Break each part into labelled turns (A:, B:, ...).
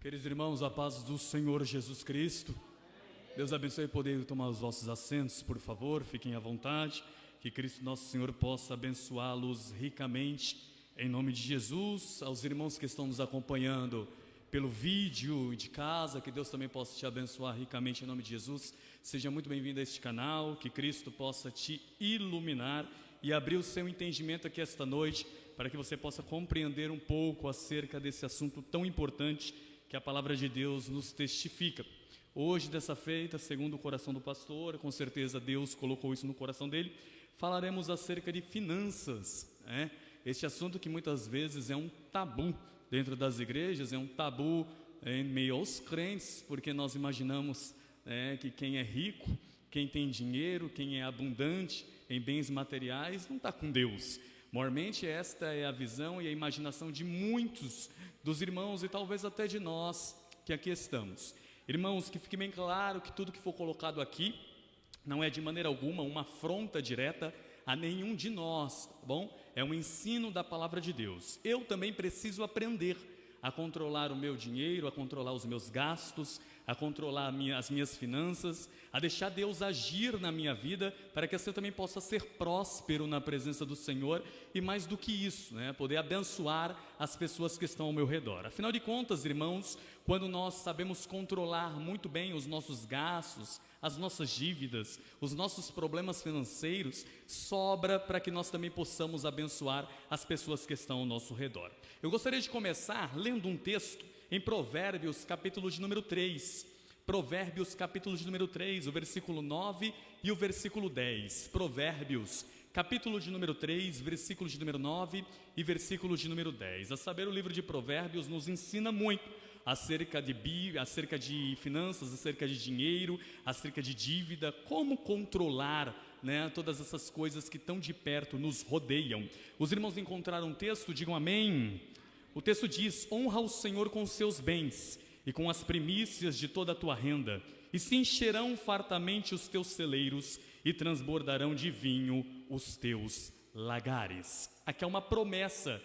A: Queridos irmãos, a paz do Senhor Jesus Cristo. Deus abençoe e poder tomar os vossos assentos, por favor, fiquem à vontade. Que Cristo nosso Senhor possa abençoá-los ricamente, em nome de Jesus. Aos irmãos que estão nos acompanhando pelo vídeo de casa, que Deus também possa te abençoar ricamente em nome de Jesus. Seja muito bem-vindo a este canal, que Cristo possa te iluminar e abrir o seu entendimento aqui esta noite, para que você possa compreender um pouco acerca desse assunto tão importante que a palavra de Deus nos testifica. Hoje, dessa feita, segundo o coração do pastor, com certeza Deus colocou isso no coração dele, falaremos acerca de finanças, né? Este assunto que muitas vezes é um tabu dentro das igrejas, é um tabu em meio aos crentes, porque nós imaginamos, que quem é rico, quem tem dinheiro, quem é abundante em bens materiais, não está com Deus. Mormente esta é a visão e a imaginação de muitos dos irmãos e talvez até de nós que aqui estamos. Irmãos, que fique bem claro que tudo que for colocado aqui não é de maneira alguma uma afronta direta a nenhum de nós, tá bom? É um ensino da palavra de Deus. Eu também preciso aprender a controlar o meu dinheiro, a controlar os meus gastos, a controlar as minhas finanças, a deixar Deus agir na minha vida, para que assim eu também possa ser próspero na presença do Senhor, e mais do que isso, poder abençoar as pessoas que estão ao meu redor. Afinal de contas, irmãos, quando nós sabemos controlar muito bem os nossos gastos, as nossas dívidas, os nossos problemas financeiros, sobra para que nós também possamos abençoar as pessoas que estão ao nosso redor. Eu gostaria de começar lendo um texto em Provérbios, capítulo de número 3. Provérbios, capítulo de número 3, o versículo 9 e o versículo 10. Provérbios, capítulo de número 3, versículo de número 9 e versículo de número 10. A saber, o livro de Provérbios nos ensina muito acerca de finanças, acerca de dinheiro, acerca de dívida, como controlar, todas essas coisas que tão de perto nos rodeiam. Os irmãos encontraram um texto, digam amém. O texto diz: honra o Senhor com os seus bens e com as primícias de toda a tua renda, e se encherão fartamente os teus celeiros e transbordarão de vinho os teus lagares. Aqui há uma promessa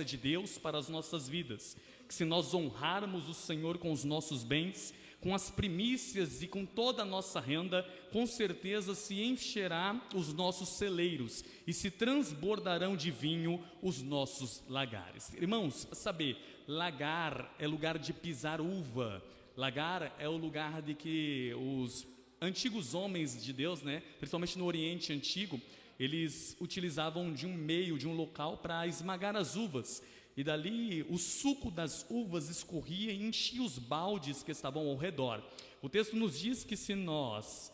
A: de Deus para as nossas vidas, que se nós honrarmos o Senhor com os nossos bens, com as primícias e com toda a nossa renda, com certeza se encherá os nossos celeiros e se transbordarão de vinho os nossos lagares. Irmãos, saber, lagar é lugar de pisar uva, lagar é o lugar de que os antigos homens de Deus, principalmente no Oriente Antigo, eles utilizavam de um local para esmagar as uvas. E dali o suco das uvas escorria e enchia os baldes que estavam ao redor. O texto nos diz que se nós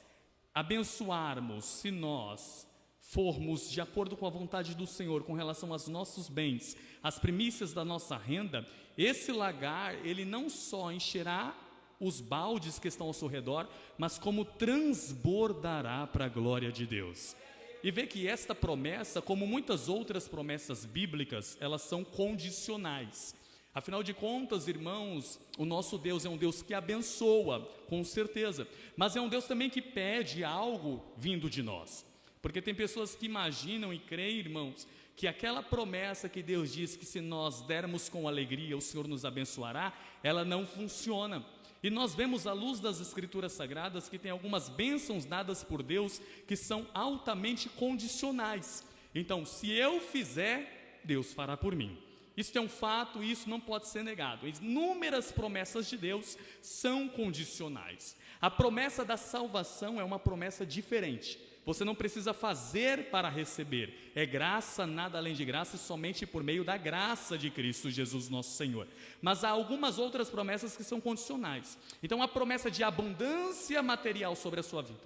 A: abençoarmos, se nós formos de acordo com a vontade do Senhor com relação aos nossos bens, as primícias da nossa renda, esse lagar, ele não só encherá os baldes que estão ao seu redor, mas como transbordará para a glória de Deus. E vê que esta promessa, como muitas outras promessas bíblicas, elas são condicionais. Afinal de contas, irmãos, o nosso Deus é um Deus que abençoa, com certeza, mas é um Deus também que pede algo vindo de nós. Porque tem pessoas que imaginam e creem, irmãos, que aquela promessa que Deus diz que se nós dermos com alegria, o Senhor nos abençoará, ela não funciona. E nós vemos à luz das Escrituras Sagradas que tem algumas bênçãos dadas por Deus que são altamente condicionais. Então, se eu fizer, Deus fará por mim. Isso é um fato e isso não pode ser negado. Inúmeras promessas de Deus são condicionais. A promessa da salvação é uma promessa diferente. Você não precisa fazer para receber. É graça, nada além de graça, e somente por meio da graça de Cristo Jesus nosso Senhor. Mas há algumas outras promessas que são condicionais. Então a promessa de abundância material sobre a sua vida,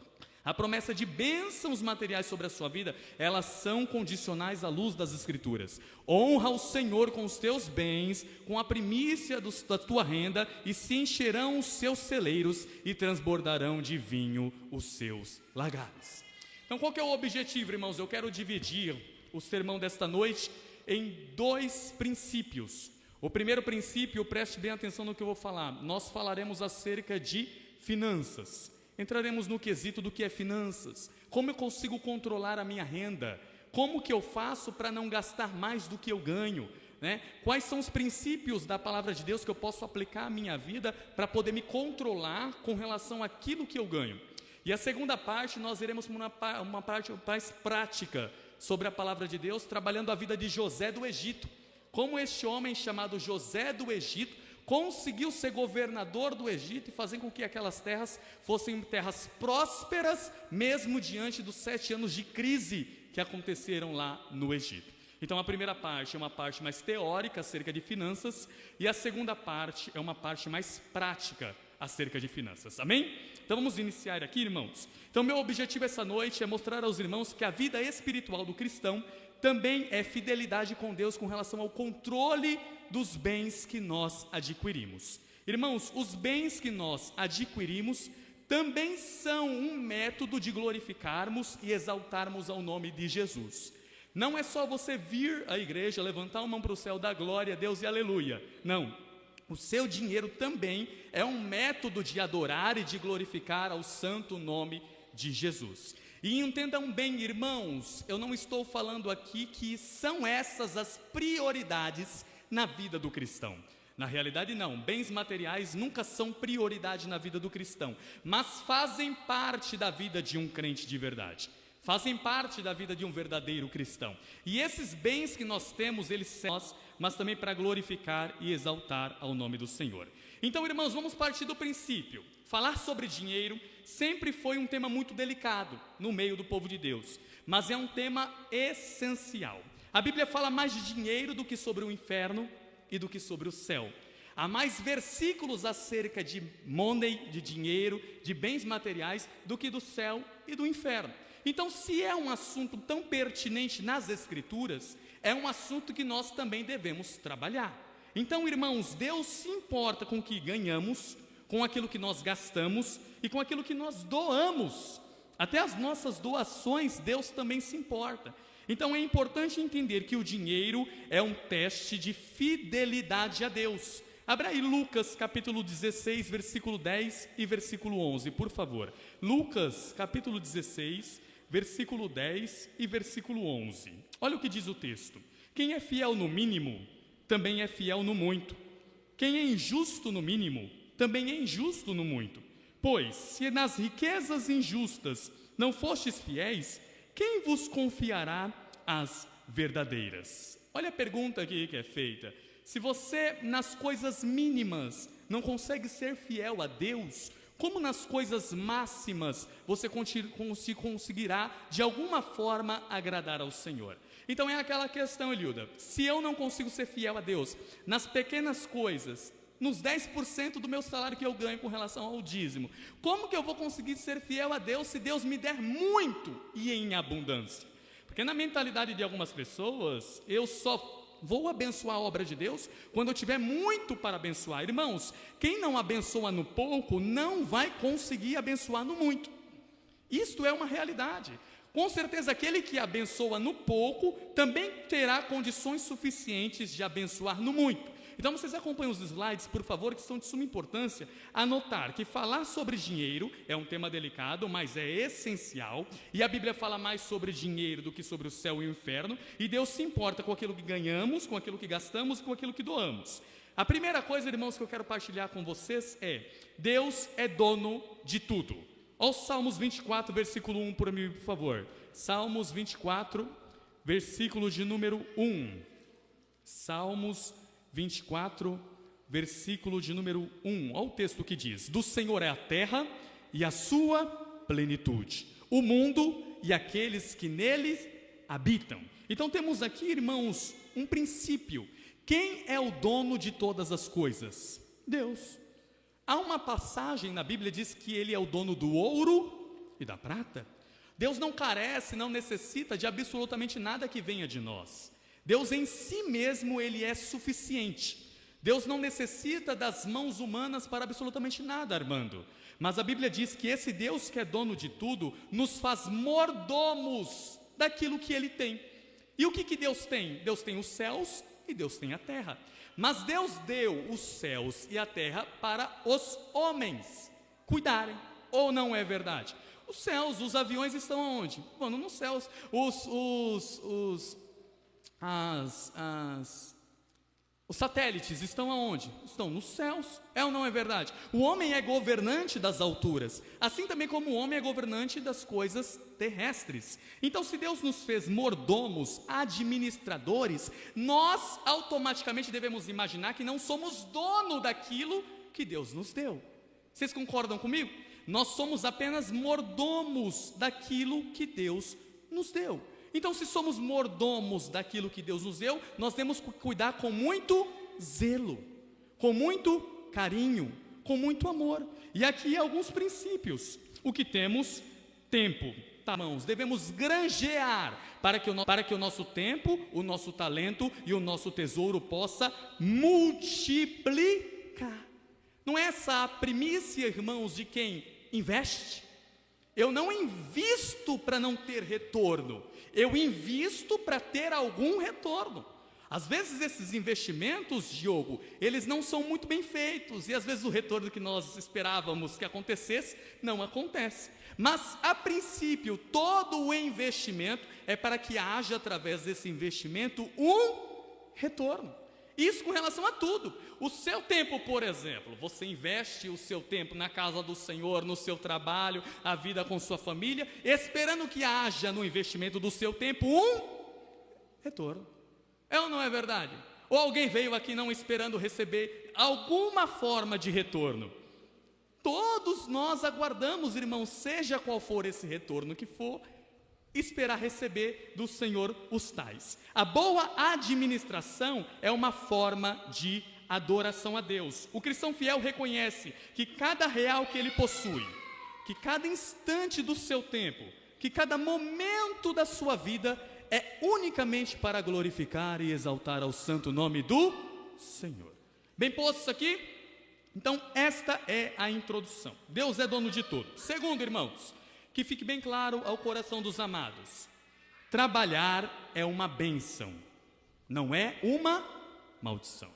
A: a promessa de bênçãos materiais sobre a sua vida, elas são condicionais à luz das Escrituras. Honra o Senhor com os teus bens, com a primícia da tua renda, e se encherão os seus celeiros e transbordarão de vinho os seus lagares. Então qual que é o objetivo, irmãos? Eu quero dividir o sermão desta noite em dois princípios. O primeiro princípio, preste bem atenção no que eu vou falar. Nós falaremos acerca de finanças. Entraremos no quesito do que é finanças. Como eu consigo controlar a minha renda? Como que eu faço para não gastar mais do que eu ganho? né? Quais são os princípios da palavra de Deus que eu posso aplicar à minha vida para poder me controlar com relação àquilo que eu ganho. E a segunda parte, nós iremos uma parte mais prática sobre a palavra de Deus, trabalhando a vida de José do Egito. Como este homem chamado José do Egito conseguiu ser governador do Egito e fazer com que aquelas terras fossem terras prósperas, mesmo diante dos 7 anos de crise que aconteceram lá no Egito. Então a primeira parte é uma parte mais teórica acerca de finanças, e a segunda parte é uma parte mais prática acerca de finanças, amém? Então vamos iniciar aqui, irmãos. Então meu objetivo essa noite é mostrar aos irmãos que a vida espiritual do cristão também é fidelidade com Deus com relação ao controle dos bens que nós adquirimos. Irmãos, os bens que nós adquirimos também são um método de glorificarmos e exaltarmos ao nome de Jesus. Não é só você vir à igreja, levantar a mão para o céu, dar glória a Deus e aleluia. Não, o seu dinheiro também é um método de adorar e de glorificar ao santo nome de Jesus. E entendam bem, irmãos, eu não estou falando aqui que são essas as prioridades na vida do cristão. Na realidade não, bens materiais nunca são prioridade na vida do cristão, mas fazem parte da vida de um crente de verdade. Fazem parte da vida de um verdadeiro cristão. E esses bens que nós temos, eles são nós, mas também para glorificar e exaltar ao nome do Senhor. Então, irmãos, vamos partir do princípio. Falar sobre dinheiro sempre foi um tema muito delicado no meio do povo de Deus, mas é um tema essencial. A Bíblia fala mais de dinheiro do que sobre o inferno e do que sobre o céu. Há mais versículos acerca de money, de dinheiro, de bens materiais, do que do céu e do inferno. Então, se é um assunto tão pertinente nas Escrituras, é um assunto que nós também devemos trabalhar. Então, irmãos, Deus se importa com o que ganhamos, com aquilo que nós gastamos e com aquilo que nós doamos. Até as nossas doações, Deus também se importa. Então, é importante entender que o dinheiro é um teste de fidelidade a Deus. Abra aí Lucas capítulo 16, versículo 10 e versículo 11, por favor. Lucas capítulo 16, versículo 10 e versículo 11. Olha o que diz o texto. Quem é fiel no mínimo, também é fiel no muito. Quem é injusto no mínimo, também é injusto no muito. Pois, se nas riquezas injustas não fostes fiéis, quem vos confiará as verdadeiras? Olha a pergunta aqui que é feita. Se você, nas coisas mínimas, não consegue ser fiel a Deus, como nas coisas máximas você conseguirá, de alguma forma, agradar ao Senhor? Então é aquela questão, Eliuda, se eu não consigo ser fiel a Deus, nas pequenas coisas, nos 10% do meu salário que eu ganho com relação ao dízimo, como que eu vou conseguir ser fiel a Deus se Deus me der muito e em abundância? Porque na mentalidade de algumas pessoas, eu só vou abençoar a obra de Deus quando eu tiver muito para abençoar. Irmãos, quem não abençoa no pouco, não vai conseguir abençoar no muito. Isto é uma realidade. Com certeza aquele que abençoa no pouco, também terá condições suficientes de abençoar no muito. Então vocês acompanhem os slides, por favor, que são de suma importância. Anotar que falar sobre dinheiro é um tema delicado, mas é essencial. E a Bíblia fala mais sobre dinheiro do que sobre o céu e o inferno. E Deus se importa com aquilo que ganhamos, com aquilo que gastamos e com aquilo que doamos. A primeira coisa, irmãos, que eu quero partilhar com vocês é: Deus é dono de tudo. Olha os Salmos 24, versículo 1, por mim, por favor. Salmos 24, versículo de número 1. Salmos 24, versículo de número 1. Olha o texto que diz: do Senhor é a terra e a sua plenitude, o mundo e aqueles que nele habitam. Então temos aqui, irmãos, um princípio. Quem é o dono de todas as coisas? Deus. Há uma passagem na Bíblia que diz que Ele é o dono do ouro e da prata. Deus não carece, não necessita de absolutamente nada que venha de nós. Deus em si mesmo, Ele é suficiente. Deus não necessita das mãos humanas para absolutamente nada, Armando. Mas a Bíblia diz que esse Deus que é dono de tudo, nos faz mordomos daquilo que Ele tem. E o que Deus tem? Deus tem os céus e Deus tem a terra. Mas Deus deu os céus e a terra para os homens cuidarem, ou não é verdade? Os céus, os aviões estão onde? Mano, nos céus. Os satélites estão aonde? Estão nos céus. É ou não é verdade? O homem é governante das alturas, assim também como o homem é governante das coisas terrestres. Então, se Deus nos fez mordomos, administradores, nós automaticamente devemos imaginar que não somos dono daquilo que Deus nos deu. Vocês concordam comigo? Nós somos apenas mordomos daquilo que Deus nos deu. Então, se somos mordomos daquilo que Deus nos deu, nós temos que cuidar com muito zelo, com muito carinho, com muito amor. E aqui alguns princípios. O que temos? Tempo. Tá, irmãos, devemos granjear para que o nosso tempo, o nosso talento e o nosso tesouro possa multiplicar. Não é essa a primícia, irmãos, de quem investe? Eu não invisto para não ter retorno, eu invisto para ter algum retorno. Às vezes esses investimentos, Diogo, eles não são muito bem feitos, e às vezes o retorno que nós esperávamos que acontecesse, não acontece. Mas, a princípio, todo o investimento é para que haja, através desse investimento, um retorno. Isso com relação a tudo. O seu tempo, por exemplo, você investe o seu tempo na casa do Senhor, no seu trabalho, a vida com sua família, esperando que haja no investimento do seu tempo um retorno. É ou não é verdade? Ou alguém veio aqui não esperando receber alguma forma de retorno? Todos nós aguardamos, irmãos, seja qual for esse retorno que for, esperar receber do Senhor os tais. A boa administração é uma forma de adoração a Deus. O cristão fiel reconhece que cada real que ele possui, que cada instante do seu tempo, que cada momento da sua vida é unicamente para glorificar e exaltar ao santo nome do Senhor. Bem posto isso aqui? Então esta é a introdução. Deus é dono de tudo. Segundo, irmãos, que fique bem claro ao coração dos amados: trabalhar é uma bênção, não é uma maldição.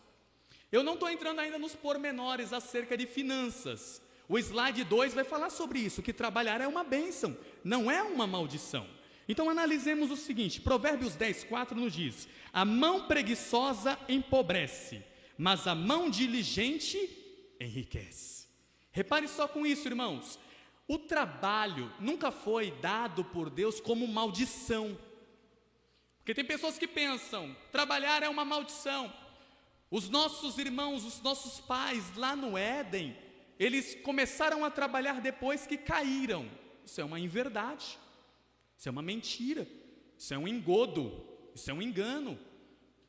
A: Eu não estou entrando ainda nos pormenores acerca de finanças. O slide 2 vai falar sobre isso, que trabalhar é uma bênção, não é uma maldição. Então analisemos o seguinte, Provérbios 10:4 nos diz: a mão preguiçosa empobrece, mas a mão diligente enriquece. Repare só com isso, irmãos. O trabalho nunca foi dado por Deus como maldição. Porque tem pessoas que pensam, trabalhar é uma maldição. Os nossos irmãos, os nossos pais lá no Éden, eles começaram a trabalhar depois que caíram. Isso é uma inverdade, isso é uma mentira, isso é um engodo, isso é um engano.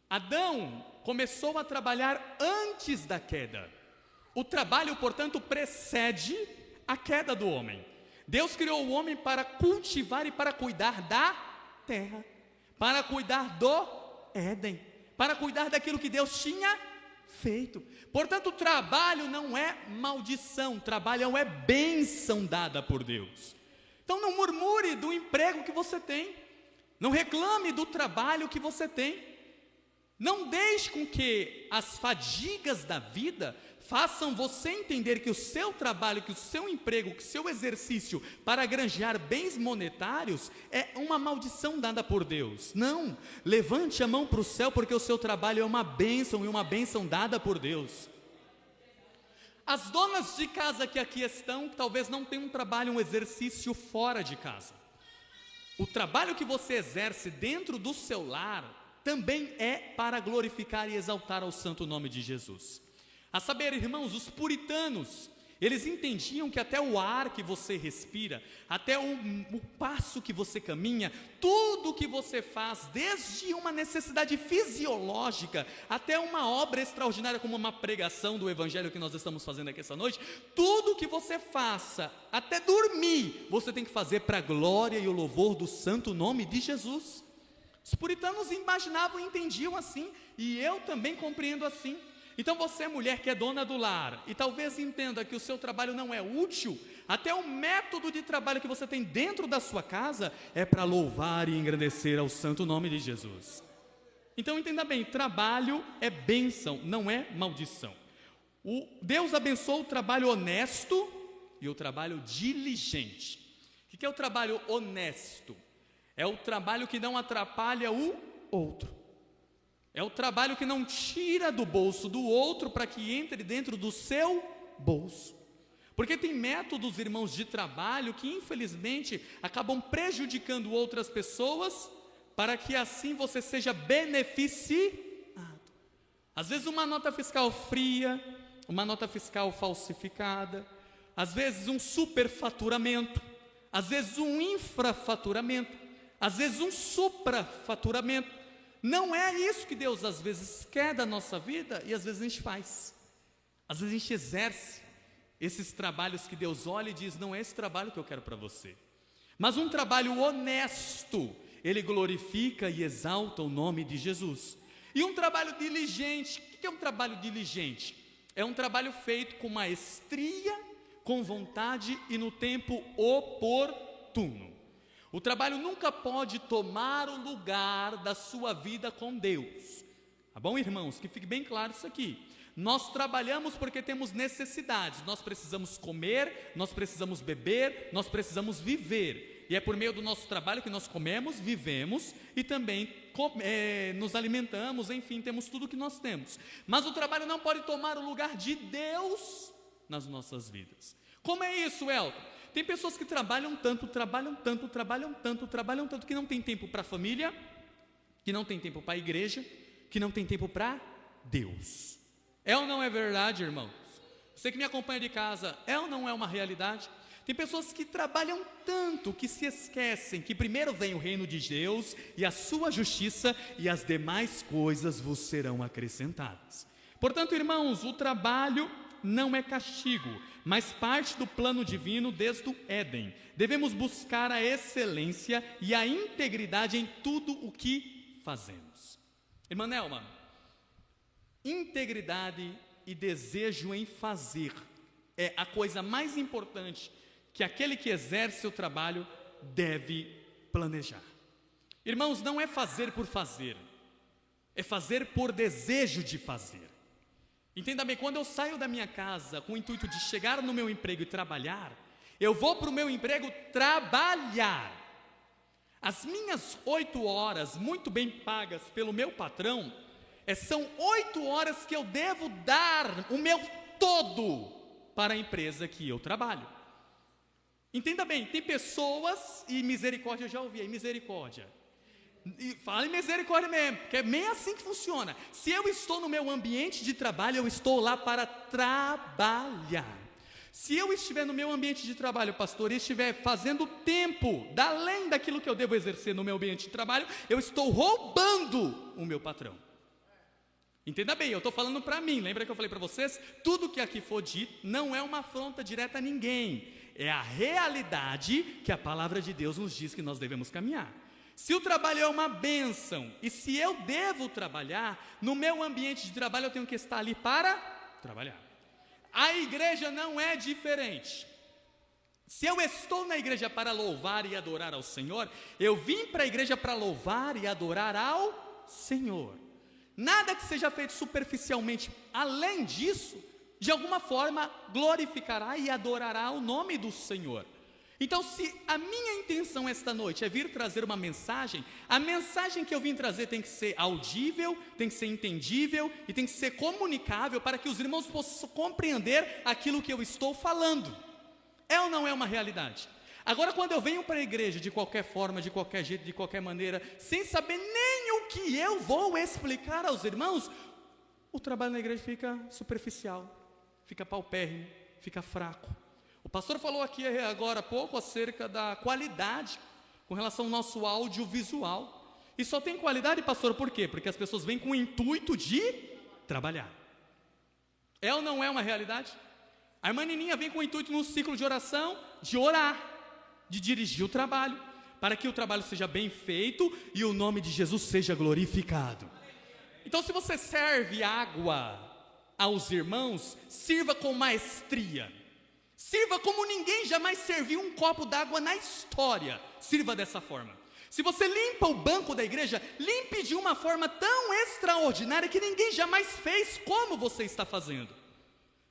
A: Adão começou a trabalhar antes da queda. O trabalho, portanto, precede a queda do homem. Deus criou o homem para cultivar e para cuidar da terra, para cuidar do Éden, para cuidar daquilo que Deus tinha feito. Portanto, o trabalho não é maldição, trabalho é bênção dada por Deus. Então não murmure do emprego que você tem, não reclame do trabalho que você tem, não deixe com que as fadigas da vida façam você entender que o seu trabalho, que o seu emprego, que o seu exercício para granjear bens monetários é uma maldição dada por Deus. Não, levante a mão para o céu, porque o seu trabalho é uma bênção e uma bênção dada por Deus. As donas de casa que aqui estão, talvez não tenham um trabalho, um exercício fora de casa. O trabalho que você exerce dentro do seu lar também é para glorificar e exaltar ao santo nome de Jesus. A saber, irmãos, os puritanos, eles entendiam que até o ar que você respira, até o passo que você caminha, tudo que você faz, desde uma necessidade fisiológica até uma obra extraordinária como uma pregação do evangelho que nós estamos fazendo aqui essa noite, tudo que você faça, até dormir, você tem que fazer para a glória e o louvor do santo nome de Jesus. Os puritanos imaginavam e entendiam assim, e eu também compreendo assim. Então você, mulher que é dona do lar, e talvez entenda que o seu trabalho não é útil, até o método de trabalho que você tem dentro da sua casa é para louvar e engrandecer ao santo nome de Jesus. Então entenda bem, trabalho é bênção, não é maldição. Deus abençoou o trabalho honesto e o trabalho diligente. O que é o trabalho honesto? É o trabalho que não atrapalha o outro. É o trabalho que não tira do bolso do outro para que entre dentro do seu bolso. Porque tem métodos, irmãos, de trabalho que infelizmente acabam prejudicando outras pessoas para que assim você seja beneficiado. Às vezes uma nota fiscal fria, uma nota fiscal falsificada, às vezes um superfaturamento, às vezes um infrafaturamento, às vezes um suprafaturamento. Não é isso que Deus às vezes quer da nossa vida e às vezes a gente faz. Às vezes a gente exerce esses trabalhos que Deus olha e diz: não é esse trabalho que eu quero para você. Mas um trabalho honesto, ele glorifica e exalta o nome de Jesus. E um trabalho diligente, o que é um trabalho diligente? É um trabalho feito com maestria, com vontade e no tempo oportuno. O trabalho nunca pode tomar o lugar da sua vida com Deus. Tá bom, irmãos? Que fique bem claro isso aqui. Nós trabalhamos porque temos necessidades. Nós precisamos comer, nós precisamos beber, nós precisamos viver. E é por meio do nosso trabalho que nós comemos, vivemos e também nos alimentamos, enfim, temos tudo o que nós temos. Mas o trabalho não pode tomar o lugar de Deus nas nossas vidas. Como é isso, Elton? Tem pessoas que trabalham tanto, que não tem tempo para a família, que não tem tempo para a igreja, que não tem tempo para Deus. É ou não é verdade, irmãos? Você que me acompanha de casa, é ou não é uma realidade? Tem pessoas que trabalham tanto que se esquecem que primeiro vem o reino de Deus e a sua justiça e as demais coisas vos serão acrescentadas. Portanto, irmãos, o trabalho não é castigo, mas parte do plano divino desde o Éden. Devemos buscar a excelência e a integridade em tudo o que fazemos. Irmã Nelma, integridade e desejo em fazer é a coisa mais importante que aquele que exerce o trabalho deve planejar. Irmãos, não é fazer por fazer, é fazer por desejo de fazer. Entenda bem, quando eu saio da minha casa com o intuito de chegar no meu emprego e trabalhar, eu vou para o meu emprego trabalhar. As minhas 8 horas, muito bem pagas pelo meu patrão, são 8 horas que eu devo dar o meu todo para a empresa que eu trabalho. Entenda bem, tem pessoas, e misericórdia, eu já ouvi aí, misericórdia. E fala em misericórdia mesmo, porque é meio assim que funciona. Se eu estou no meu ambiente de trabalho, eu estou lá para trabalhar. Se eu estiver no meu ambiente de trabalho, pastor, e estiver fazendo tempo, além daquilo que eu devo exercer no meu ambiente de trabalho, eu estou roubando o meu patrão. Entenda bem, eu estou falando para mim, lembra que eu falei para vocês? Tudo que aqui for dito não é uma afronta direta a ninguém, é a realidade que a palavra de Deus nos diz que nós devemos caminhar. Se o trabalho é uma bênção, e se eu devo trabalhar, no meu ambiente de trabalho eu tenho que estar ali para trabalhar. A igreja não é diferente. Se eu estou na igreja para louvar e adorar ao Senhor, eu vim para a igreja para louvar e adorar ao Senhor. Nada que seja feito superficialmente, além disso, de alguma forma glorificará e adorará o nome do Senhor. Então, se a minha intenção esta noite é vir trazer uma mensagem, a mensagem que eu vim trazer tem que ser audível, tem que ser entendível e tem que ser comunicável para que os irmãos possam compreender aquilo que eu estou falando. É ou não é uma realidade? Agora, quando eu venho para a igreja de qualquer forma, de qualquer jeito, de qualquer maneira, sem saber nem o que eu vou explicar aos irmãos, o trabalho na igreja fica superficial, fica paupérrimo, fica fraco. O pastor falou aqui agora há pouco acerca da qualidade com relação ao nosso audiovisual. E só tem qualidade, pastor, por quê? Porque as pessoas vêm com o intuito de trabalhar. É ou não é uma realidade? A irmã Nininha vem com o intuito no ciclo de oração, de orar, de dirigir o trabalho, para que o trabalho seja bem feito e o nome de Jesus seja glorificado. Então, se você serve água aos irmãos, sirva com maestria. Sirva como ninguém jamais serviu um copo d'água na história. Sirva dessa forma. Se você limpa o banco da igreja, limpe de uma forma tão extraordinária que ninguém jamais fez como você está fazendo.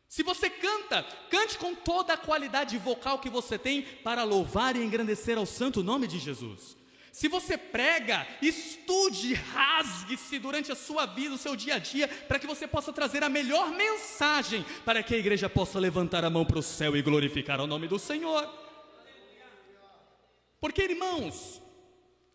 A: Se você canta, cante com toda a qualidade vocal que você tem para louvar e engrandecer ao santo nome de Jesus. Se você prega, estude, rasgue-se durante a sua vida, o seu dia a dia, para que você possa trazer a melhor mensagem, para que a igreja possa levantar a mão para o céu e glorificar o nome do Senhor. Porque, irmãos,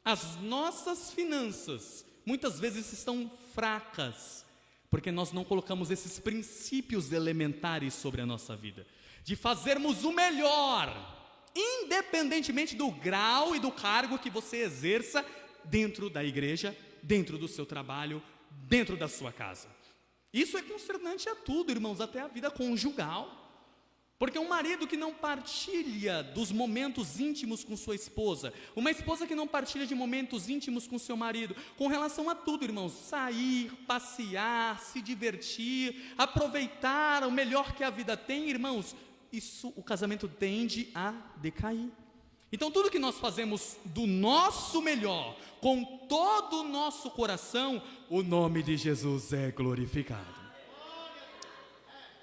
A: as nossas finanças muitas vezes estão fracas, porque nós não colocamos esses princípios elementares sobre a nossa vida, de fazermos o melhor, independentemente do grau e do cargo que você exerça dentro da igreja, dentro do seu trabalho, dentro da sua casa. Isso é concernante a tudo, irmãos, até a vida conjugal. Porque um marido que não partilha dos momentos íntimos com sua esposa, uma esposa que não partilha de momentos íntimos com seu marido, com relação a tudo, irmãos, sair, passear, se divertir, aproveitar o melhor que a vida tem, irmãos, isso, o casamento tende a decair. Então tudo que nós fazemos do nosso melhor, com todo o nosso coração, o nome de Jesus é glorificado.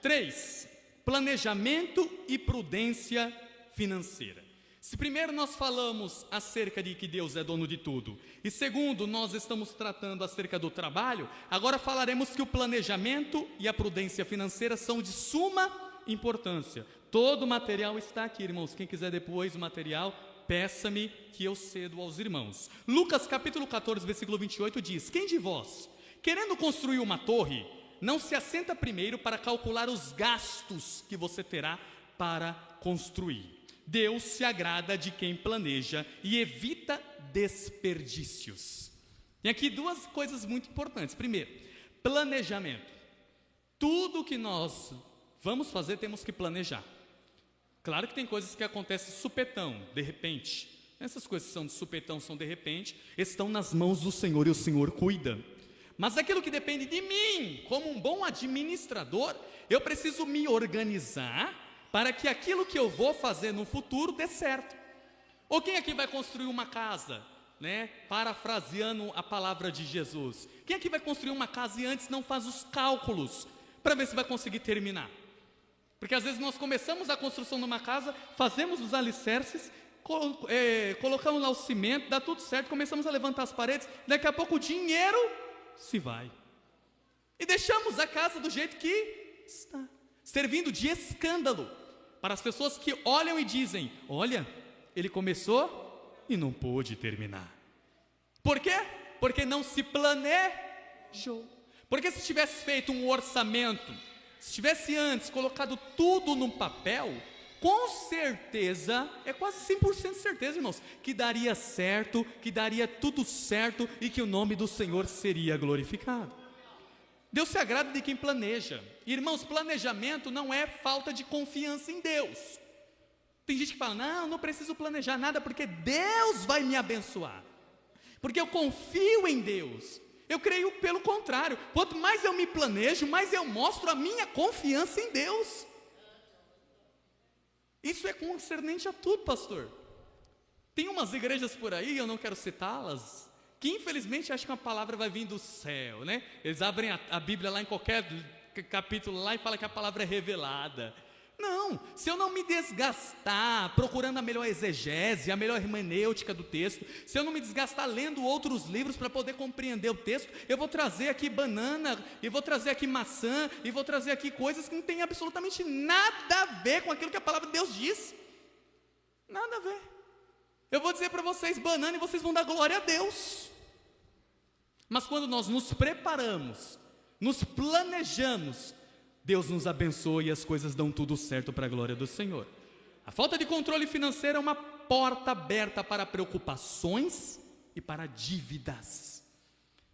A: 3. Planejamento e prudência financeira. Se primeiro nós falamos acerca de que Deus é dono de tudo, e segundo, nós estamos tratando acerca do trabalho, agora falaremos que o planejamento e a prudência financeira são de suma importância. Todo o material está aqui, irmãos. Quem quiser depois o material, peça-me que eu cedo aos irmãos. Lucas capítulo 14, versículo 28 diz: quem de vós, querendo construir uma torre, não se assenta primeiro para calcular os gastos que você terá para construir? Deus se agrada de quem planeja e evita desperdícios. Tem aqui duas coisas muito importantes. Primeiro, planejamento. Tudo que nós vamos fazer temos que planejar. Claro que tem coisas que acontecem de supetão, de repente. Essas coisas que são de supetão, são de repente, estão nas mãos do Senhor e o Senhor cuida. Mas aquilo que depende de mim, como um bom administrador, eu preciso me organizar para que aquilo que eu vou fazer no futuro dê certo. Ou quem aqui vai construir uma casa, né? Parafraseando a palavra de Jesus. Quem aqui vai construir uma casa e antes não faz os cálculos para ver se vai conseguir terminar? Porque às vezes nós começamos a construção de uma casa, fazemos os alicerces, colocamos lá o cimento, dá tudo certo, começamos a levantar as paredes, daqui a pouco o dinheiro se vai. E deixamos a casa do jeito que está, servindo de escândalo para as pessoas que olham e dizem: olha, ele começou e não pôde terminar. Por quê? Porque não se planejou. Porque se tivesse feito um orçamento, se tivesse antes colocado tudo num papel, com certeza, é quase 100% de certeza, irmãos, que daria certo, que daria tudo certo e que o nome do Senhor seria glorificado. Deus se agrada de quem planeja. Irmãos, planejamento não é falta de confiança em Deus. Tem gente que fala: não preciso planejar nada porque Deus vai me abençoar, porque eu confio em Deus. Eu creio pelo contrário. Quanto mais eu me planejo, mais eu mostro a minha confiança em Deus. Isso é concernente a tudo, pastor. Tem umas igrejas por aí, eu não quero citá-las, que infelizmente acham que a palavra vai vir do céu, né? Eles abrem a Bíblia lá em qualquer capítulo lá e falam que a palavra é revelada. Não, se eu não me desgastar procurando a melhor exegese, a melhor hermenêutica do texto, se eu não me desgastar lendo outros livros para poder compreender o texto, eu vou trazer aqui banana, e vou trazer aqui maçã, e vou trazer aqui coisas que não tem absolutamente nada a ver com aquilo que a palavra de Deus diz. Nada a ver. Eu vou dizer para vocês banana e vocês vão dar glória a Deus. Mas quando nós nos preparamos, nos planejamos, Deus nos abençoa e as coisas dão tudo certo para a glória do Senhor. A falta de controle financeiro é uma porta aberta para preocupações e para dívidas.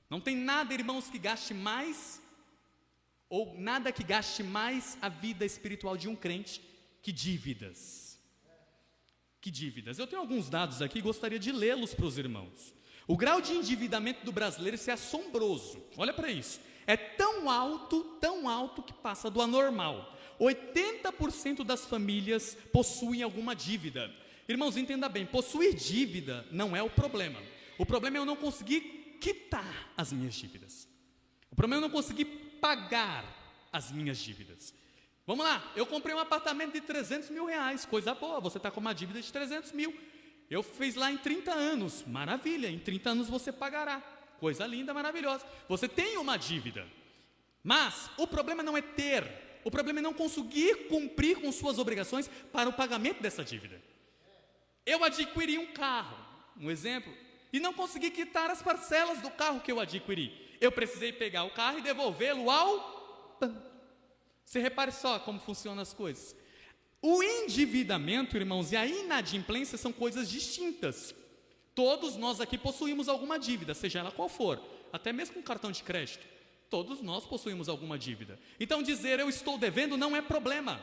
A: Não tem nada, irmãos, que gaste mais, ou nada que gaste mais a vida espiritual de um crente que dívidas. Que dívidas? Eu tenho alguns dados aqui e gostaria de lê-los para os irmãos. O grau de endividamento do brasileiro é assombroso. Olha para isso. É tão alto que passa do anormal. 80% das famílias possuem alguma dívida. Irmãos, entenda bem, possuir dívida não é o problema. O problema é eu não conseguir quitar as minhas dívidas. O problema é eu não conseguir pagar as minhas dívidas. Vamos lá, eu comprei um apartamento de 300 mil reais, coisa boa, você está com uma dívida de 300 mil. Eu fiz lá em 30 anos, maravilha, em 30 anos você pagará, coisa linda, maravilhosa. Você tem uma dívida, mas o problema não é ter, o problema é não conseguir cumprir com suas obrigações para o pagamento dessa dívida. Eu adquiri um carro, um exemplo, e não consegui quitar as parcelas do carro que eu adquiri. Eu precisei pegar o carro e devolvê-lo ao banco. Você repare só como funcionam as coisas. O endividamento, irmãos, e a inadimplência são coisas distintas. Todos nós aqui possuímos alguma dívida, seja ela qual for, até mesmo com cartão de crédito. Todos nós possuímos alguma dívida. Então dizer eu estou devendo não é problema.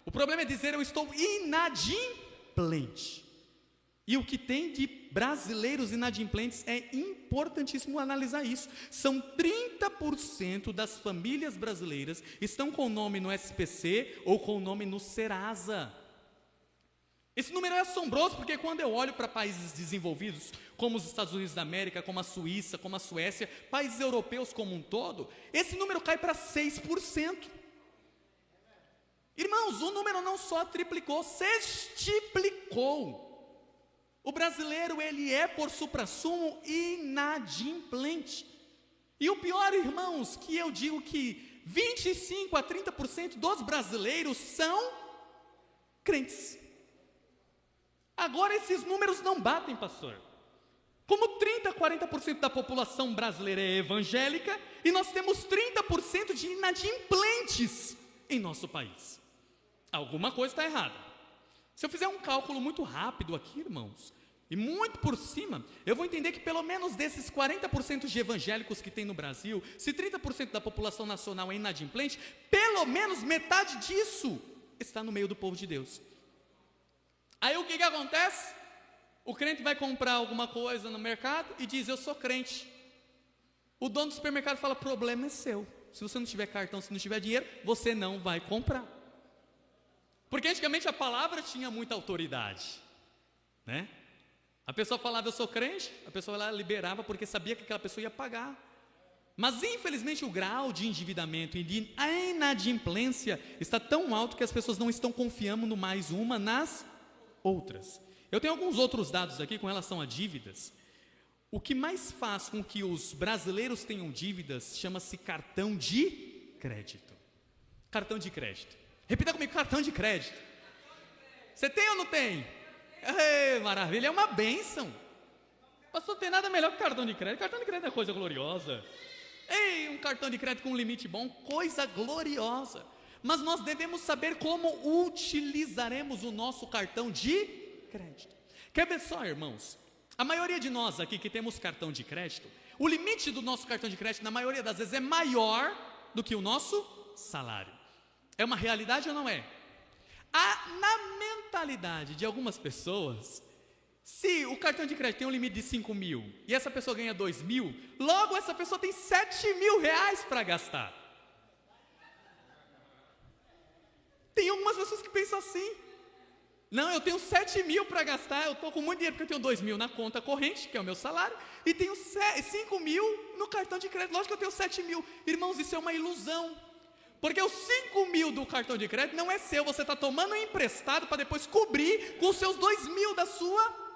A: O problema é dizer eu estou inadimplente. E o que tem de brasileiros inadimplentes é importantíssimo analisar isso. São 30% das famílias brasileiras estão com o nome no SPC ou com o nome no Serasa. Esse número é assombroso porque quando eu olho para países desenvolvidos, como os Estados Unidos da América, como a Suíça, como a Suécia, países europeus como um todo, esse número cai para 6%. Irmãos, o número não só triplicou, sextuplicou. O brasileiro, ele é, por suprassumo, inadimplente. E o pior, irmãos, que eu digo que 25 a 30% dos brasileiros são crentes. Agora, esses números não batem, pastor. Como 30 a 40% da população brasileira é evangélica, e nós temos 30% de inadimplentes em nosso país. Alguma coisa está errada. Se eu fizer um cálculo muito rápido aqui, irmãos, e muito por cima, eu vou entender que pelo menos desses 40% de evangélicos que tem no Brasil, se 30% da população nacional é inadimplente, pelo menos metade disso está no meio do povo de Deus. Aí o que acontece? O crente vai comprar alguma coisa no mercado e diz, eu sou crente. O dono do supermercado fala, problema é seu. Se você não tiver cartão, se não tiver dinheiro, você não vai comprar. Porque antigamente a palavra tinha muita autoridade, né? A pessoa falava, eu sou crente, a pessoa lá liberava porque sabia que aquela pessoa ia pagar. Mas infelizmente o grau de endividamento e de inadimplência está tão alto que as pessoas não estão confiando mais uma nas outras. Eu tenho alguns outros dados aqui com relação a dívidas. O que mais faz com que os brasileiros tenham dívidas chama-se cartão de crédito. Cartão de crédito. Repita comigo, cartão de crédito. Você tem ou não tem? Ei, maravilha, é uma bênção. Pastor, não tem nada melhor que cartão de crédito. Cartão de crédito é coisa gloriosa. Ei, um cartão de crédito com um limite bom, coisa gloriosa. Mas nós devemos saber como utilizaremos o nosso cartão de crédito. Quer ver só, irmãos? A maioria de nós aqui que temos cartão de crédito, o limite do nosso cartão de crédito, na maioria das vezes, é maior do que o nosso salário. É uma realidade ou não é? Na mentalidade de algumas pessoas, se o cartão de crédito tem um limite de 5 mil e essa pessoa ganha 2 mil, logo essa pessoa tem 7 mil reais para gastar. Tem algumas pessoas que pensam assim. Não, eu tenho 7 mil para gastar, eu estou com muito dinheiro porque eu tenho 2 mil na conta corrente, que é o meu salário, e tenho 5 mil no cartão de crédito, lógico que eu tenho 7 mil. Irmãos, isso é uma ilusão. Porque os 5 mil do cartão de crédito não é seu, você está tomando emprestado para depois cobrir com os seus 2 mil da sua.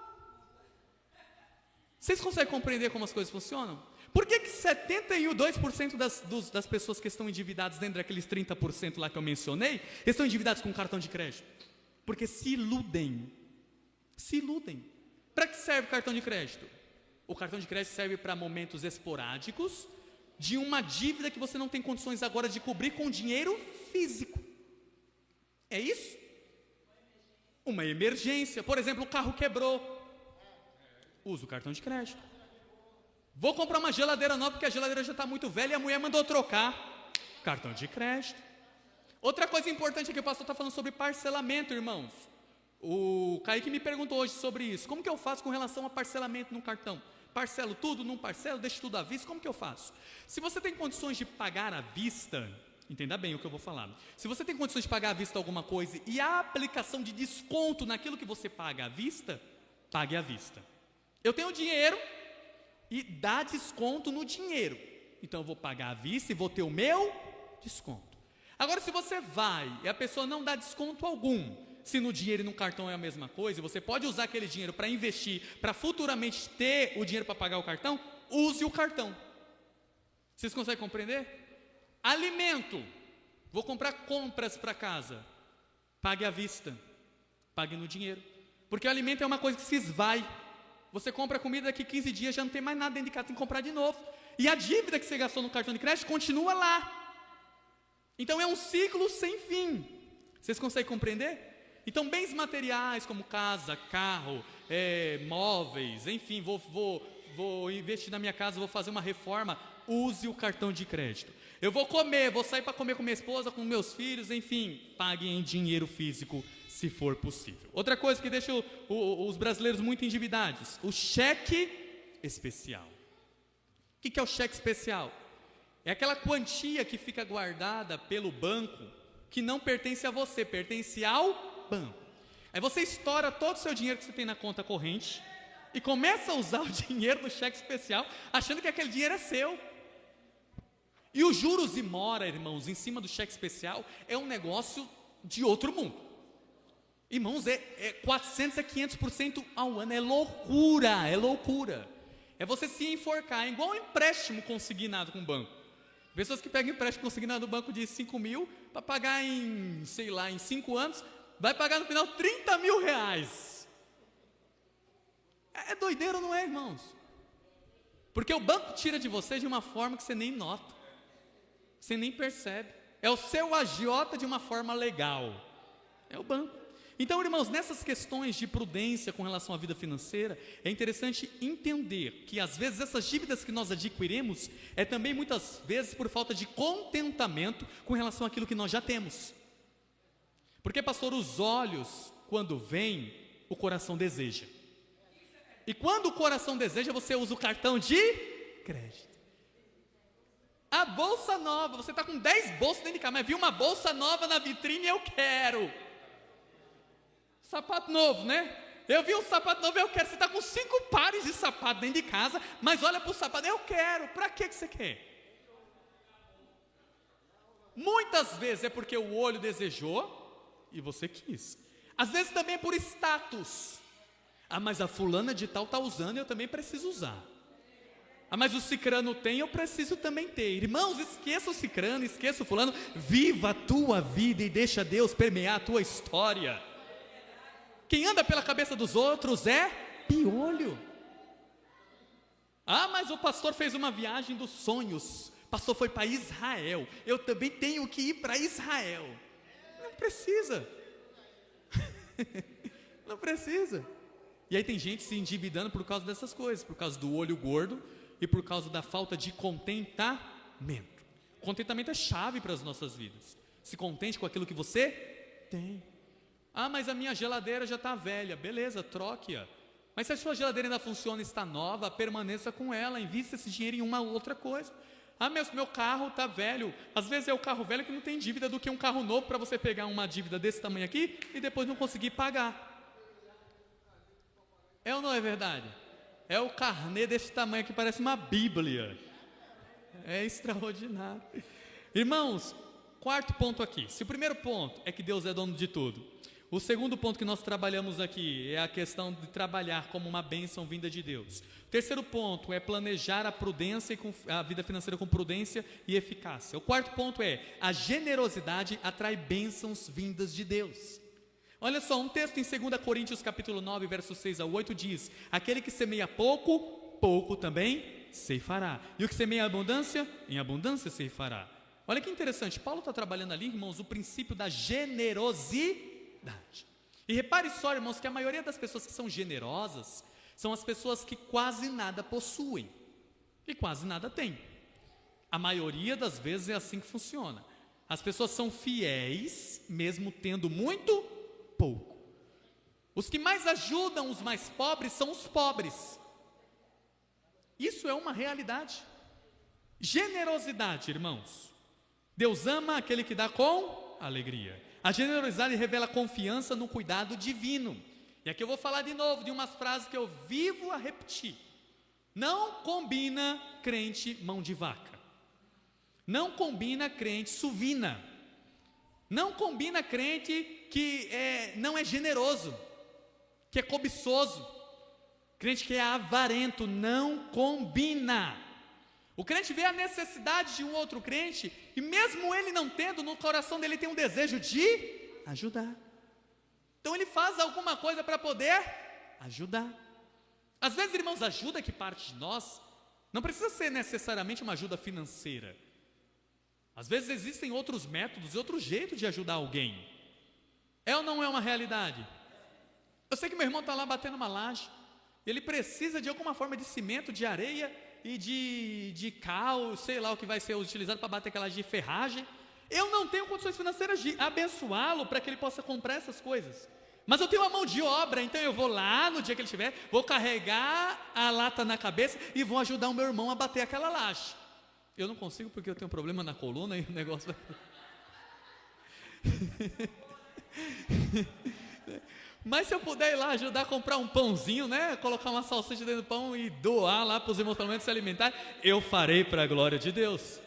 A: Vocês conseguem compreender como as coisas funcionam? Por que 72% das pessoas que estão endividadas dentro daqueles 30% lá que eu mencionei, estão endividados com cartão de crédito? Porque se iludem. Se iludem. Para que serve o cartão de crédito? O cartão de crédito serve para momentos esporádicos, de uma dívida que você não tem condições agora de cobrir com dinheiro físico. É isso? Uma emergência. Por exemplo, o carro quebrou. Usa o cartão de crédito. Vou comprar uma geladeira nova porque a geladeira já está muito velha e a mulher mandou trocar. Cartão de crédito. Outra coisa importante aqui, o pastor está falando sobre parcelamento, irmãos. O Kaique me perguntou hoje sobre isso. Como que eu faço com relação a parcelamento no cartão? Parcelo tudo, não parcelo, deixo tudo à vista, como que eu faço? Se você tem condições de pagar à vista, entenda bem o que eu vou falar. Se você tem condições de pagar à vista alguma coisa e a aplicação de desconto naquilo que você paga à vista, pague à vista. Eu tenho dinheiro e dá desconto no dinheiro. Então eu vou pagar à vista e vou ter o meu desconto. Agora, se você vai e a pessoa não dá desconto algum, Se no dinheiro e no cartão é a mesma coisa, você pode usar aquele dinheiro para investir, para futuramente ter o dinheiro para pagar o cartão, use o cartão. Vocês conseguem compreender? Alimento. Vou comprar compras para casa. Pague à vista. Pague no dinheiro. Porque o alimento é uma coisa que se esvai. Você compra comida, daqui 15 dias já não tem mais nada dentro de casa, tem que comprar de novo. E a dívida que você gastou no cartão de crédito continua lá. Então é um ciclo sem fim. Vocês conseguem compreender? Então bens materiais como casa, carro, móveis, enfim, vou investir na minha casa, vou fazer uma reforma, use o cartão de crédito. Eu vou comer, vou sair para comer com minha esposa, com meus filhos, enfim, pague em dinheiro físico se for possível. Outra coisa que deixa os brasileiros muito endividados, o cheque especial. O que é o cheque especial? É aquela quantia que fica guardada pelo banco, que não pertence a você, pertence ao banco. Aí você estoura todo o seu dinheiro que você tem na conta corrente e começa a usar o dinheiro do cheque especial, achando que aquele dinheiro é seu. E os juros e mora, irmãos, em cima do cheque especial é um negócio de outro mundo. Irmãos, é 400 a 500% ao ano, é loucura, é loucura. É você se enforcar, é igual um empréstimo consignado com o banco. Pessoas que pegam empréstimo consignado do banco de 5 mil para pagar em 5 anos, vai pagar no final 30 mil reais. É doideira, não é, irmãos? Porque o banco tira de você de uma forma que você nem nota, você nem percebe. É o seu agiota de uma forma legal. É o banco. Então, irmãos, nessas questões de prudência com relação à vida financeira, é interessante entender que às vezes essas dívidas que nós adquirimos é também muitas vezes por falta de contentamento com relação àquilo que nós já temos. Porque, pastor, os olhos, quando veem, o coração deseja. E quando o coração deseja, você usa o cartão de crédito. A bolsa nova, você está com 10 bolsas dentro de casa, mas viu uma bolsa nova na vitrine e eu quero. Sapato novo, né? Eu vi um sapato novo, eu quero. Você está com 5 pares de sapato dentro de casa, mas olha para o sapato, eu quero. Para que você quer? Muitas vezes é porque o olho desejou e você quis. Às vezes também é por status. Ah, mas a fulana de tal está usando, eu também preciso usar. Ah, mas o cicrano tem, eu preciso também ter. Irmãos, esqueça o cicrano, esqueça o fulano. Viva a tua vida e deixa Deus permear a tua história. Quem anda pela cabeça dos outros é piolho. Ah, mas o pastor fez uma viagem dos sonhos. O pastor foi para Israel. Eu também tenho que ir para Israel. Não precisa. Não precisa. E aí tem gente se endividando por causa dessas coisas, por causa do olho gordo e por causa da falta de contentamento. Contentamento é chave para as nossas vidas. Se contente com aquilo que você tem. Ah, mas a minha geladeira já está velha. Beleza, troque-a. Mas se a sua geladeira ainda funciona e está nova, permaneça com ela, invista esse dinheiro em uma outra coisa. Ah, meu carro está velho. Às vezes é o carro velho que não tem dívida do que um carro novo para você pegar uma dívida desse tamanho aqui e depois não conseguir pagar. É ou não é verdade? É o carnê desse tamanho que parece uma Bíblia. É extraordinário. Irmãos, quarto ponto aqui. Se o primeiro ponto é que Deus é dono de tudo, o segundo ponto que nós trabalhamos aqui é a questão de trabalhar como uma bênção vinda de Deus. O terceiro ponto é planejar a prudência e a vida financeira com prudência e eficácia. O quarto ponto é a generosidade atrai bênçãos vindas de Deus. Olha só, um texto em 2 Coríntios capítulo 9, versos 6 a 8 diz: aquele que semeia pouco, pouco também ceifará. E o que semeia abundância, em abundância ceifará. Olha que interessante, Paulo está trabalhando ali, irmãos, o princípio da generosidade. E repare só, irmãos, que a maioria das pessoas que são generosas são as pessoas que quase nada possuem e quase nada têm. A maioria das vezes é assim que funciona. As pessoas são fiéis, mesmo tendo muito pouco. Os que mais ajudam os mais pobres são os pobres. Isso é uma realidade. Generosidade, irmãos. Deus ama aquele que dá com alegria. A generosidade revela confiança no cuidado divino. E aqui eu vou falar de novo de umas frases que eu vivo a repetir. Não combina crente mão de vaca. Não combina crente suvina.
B: Não combina crente que não é generoso, que é cobiçoso, crente que é avarento, não combina. O crente vê a necessidade de um outro crente, e mesmo ele não tendo, no coração dele tem um desejo de ajudar. Então ele faz alguma coisa para poder ajudar. Às vezes, irmãos, a ajuda que parte de nós não precisa ser necessariamente uma ajuda financeira. Às vezes existem outros métodos e outro jeito de ajudar alguém. É ou não é uma realidade? Eu sei que meu irmão está lá batendo uma laje, ele precisa de alguma forma de cimento, de areia e de cal, sei lá o que vai ser utilizado para bater aquela laje de ferragem. Eu não tenho condições financeiras de abençoá-lo para que ele possa comprar essas coisas, mas eu tenho uma mão de obra, então eu vou lá no dia que ele estiver, vou carregar a lata na cabeça e vou ajudar o meu irmão a bater aquela laje. Eu não consigo porque eu tenho um problema na coluna e o negócio vai... Mas se eu puder ir lá ajudar a comprar um pãozinho, né, colocar uma salsicha dentro do pão e doar lá para os irmãos pelo menos se alimentar, eu farei para a glória de Deus.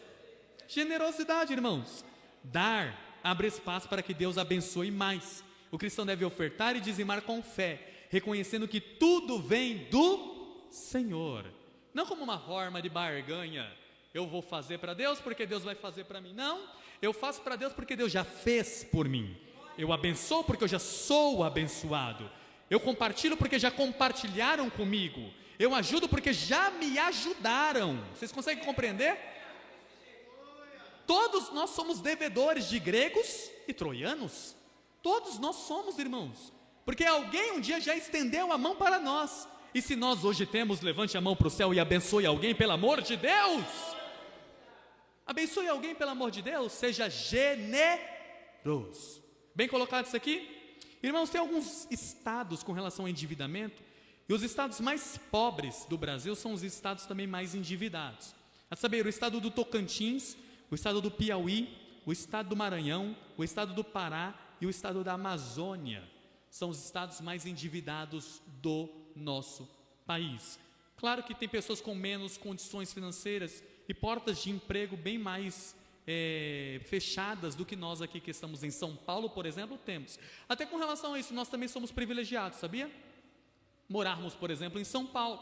B: Generosidade, irmãos. Dar abre espaço para que Deus abençoe mais. O cristão deve ofertar e dizimar com fé, reconhecendo que tudo vem do Senhor, não como uma forma de barganha. Eu vou fazer para Deus porque Deus vai fazer para mim. Não, eu faço para Deus porque Deus já fez por mim. Eu abençoo porque eu já sou abençoado. Eu compartilho porque já compartilharam comigo. Eu ajudo porque já me ajudaram. Vocês conseguem compreender? Todos nós somos devedores de gregos e troianos. Todos nós somos, irmãos, porque alguém um dia já estendeu a mão para nós. E se nós hoje temos, levante a mão para o céu e abençoe alguém, pelo amor de Deus. Abençoe alguém, pelo amor de Deus. Seja generoso. Bem colocado isso aqui? Irmãos, tem alguns estados com relação ao endividamento, e os estados mais pobres do Brasil são os estados também mais endividados. A saber, o estado do Tocantins, o estado do Piauí, o estado do Maranhão, o estado do Pará e o estado da Amazônia. São os estados mais endividados do nosso país. Claro que tem pessoas com menos condições financeiras e portas de emprego bem mais fechadas do que nós aqui que estamos em São Paulo, por exemplo, temos. Até com relação a isso, nós também somos privilegiados, sabia? Morarmos, por exemplo, em São Paulo.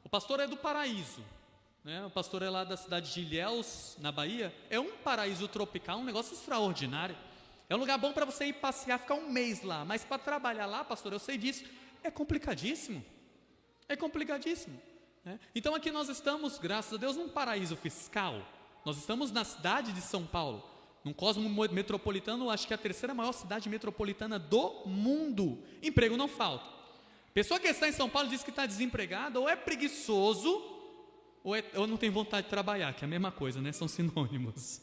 B: O pastor é do Paraíso, né? O pastor é lá da cidade de Ilhéus, na Bahia. É um paraíso tropical, um negócio extraordinário. É um lugar bom para você ir passear, ficar um mês lá. Mas para trabalhar lá, pastor, eu sei disso, é complicadíssimo. É complicadíssimo, né? Então aqui nós estamos, graças a Deus, num paraíso fiscal. Nós estamos na cidade de São Paulo, num cosmo metropolitano, acho que é a terceira maior cidade metropolitana do mundo. Emprego não falta. Pessoa que está em São Paulo diz que está desempregada, ou é preguiçoso, ou não tem vontade de trabalhar, que é a mesma coisa, né? São sinônimos.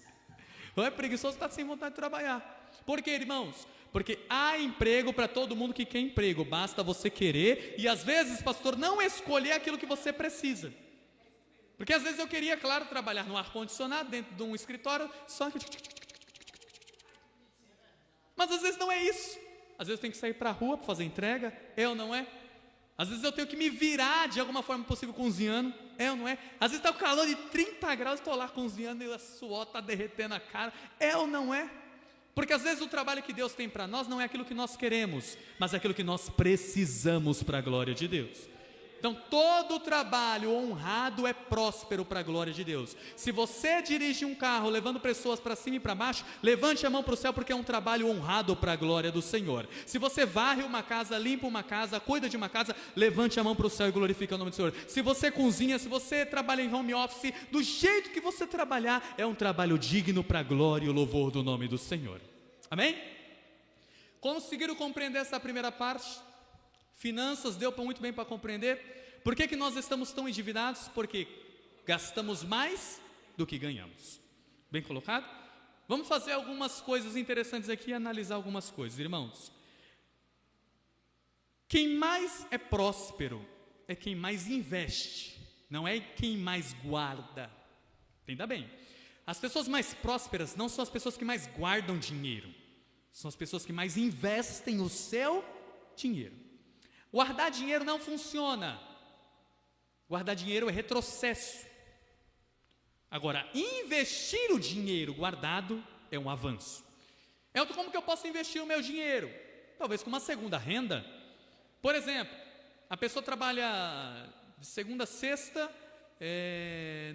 B: Ou é preguiçoso, está sem vontade de trabalhar. Por quê, irmãos? Porque há emprego para todo mundo que quer emprego, basta você querer, e às vezes, pastor, não escolher aquilo que você precisa. Porque às vezes eu queria, claro, trabalhar no ar-condicionado, dentro de um escritório, só que... Mas às vezes não é isso. Às vezes eu tenho que sair para a rua para fazer entrega, é ou não é? Às vezes eu tenho que me virar de alguma forma possível cozinhando, é ou não é? Às vezes está com calor de 30 graus, estou lá cozinhando e a suor está derretendo a cara, é ou não é? Porque às vezes o trabalho que Deus tem para nós não é aquilo que nós queremos, mas é aquilo que nós precisamos para a glória de Deus. Então todo trabalho honrado é próspero para a glória de Deus. Se você dirige um carro levando pessoas para cima e para baixo, levante a mão para o céu, porque é um trabalho honrado para a glória do Senhor. Se você varre uma casa, limpa uma casa, cuida de uma casa, levante a mão para o céu e glorifique o nome do Senhor. Se você cozinha, se você trabalha em home office, do jeito que você trabalhar, é um trabalho digno para a glória e o louvor do nome do Senhor. Amém? Conseguiram compreender essa primeira parte? Finanças, deu muito bem para compreender. Por que nós estamos tão endividados? Porque gastamos mais do que ganhamos. Bem colocado? Vamos fazer algumas coisas interessantes aqui e analisar algumas coisas, irmãos. Quem mais é próspero é quem mais investe, não é quem mais guarda. Entenda bem. As pessoas mais prósperas não são as pessoas que mais guardam dinheiro, são as pessoas que mais investem o seu dinheiro. Guardar dinheiro não funciona. Guardar dinheiro é retrocesso. Agora, investir o dinheiro guardado é um avanço. Elton, como que eu posso investir o meu dinheiro? Talvez com uma segunda renda. Por exemplo, a pessoa trabalha de segunda a sexta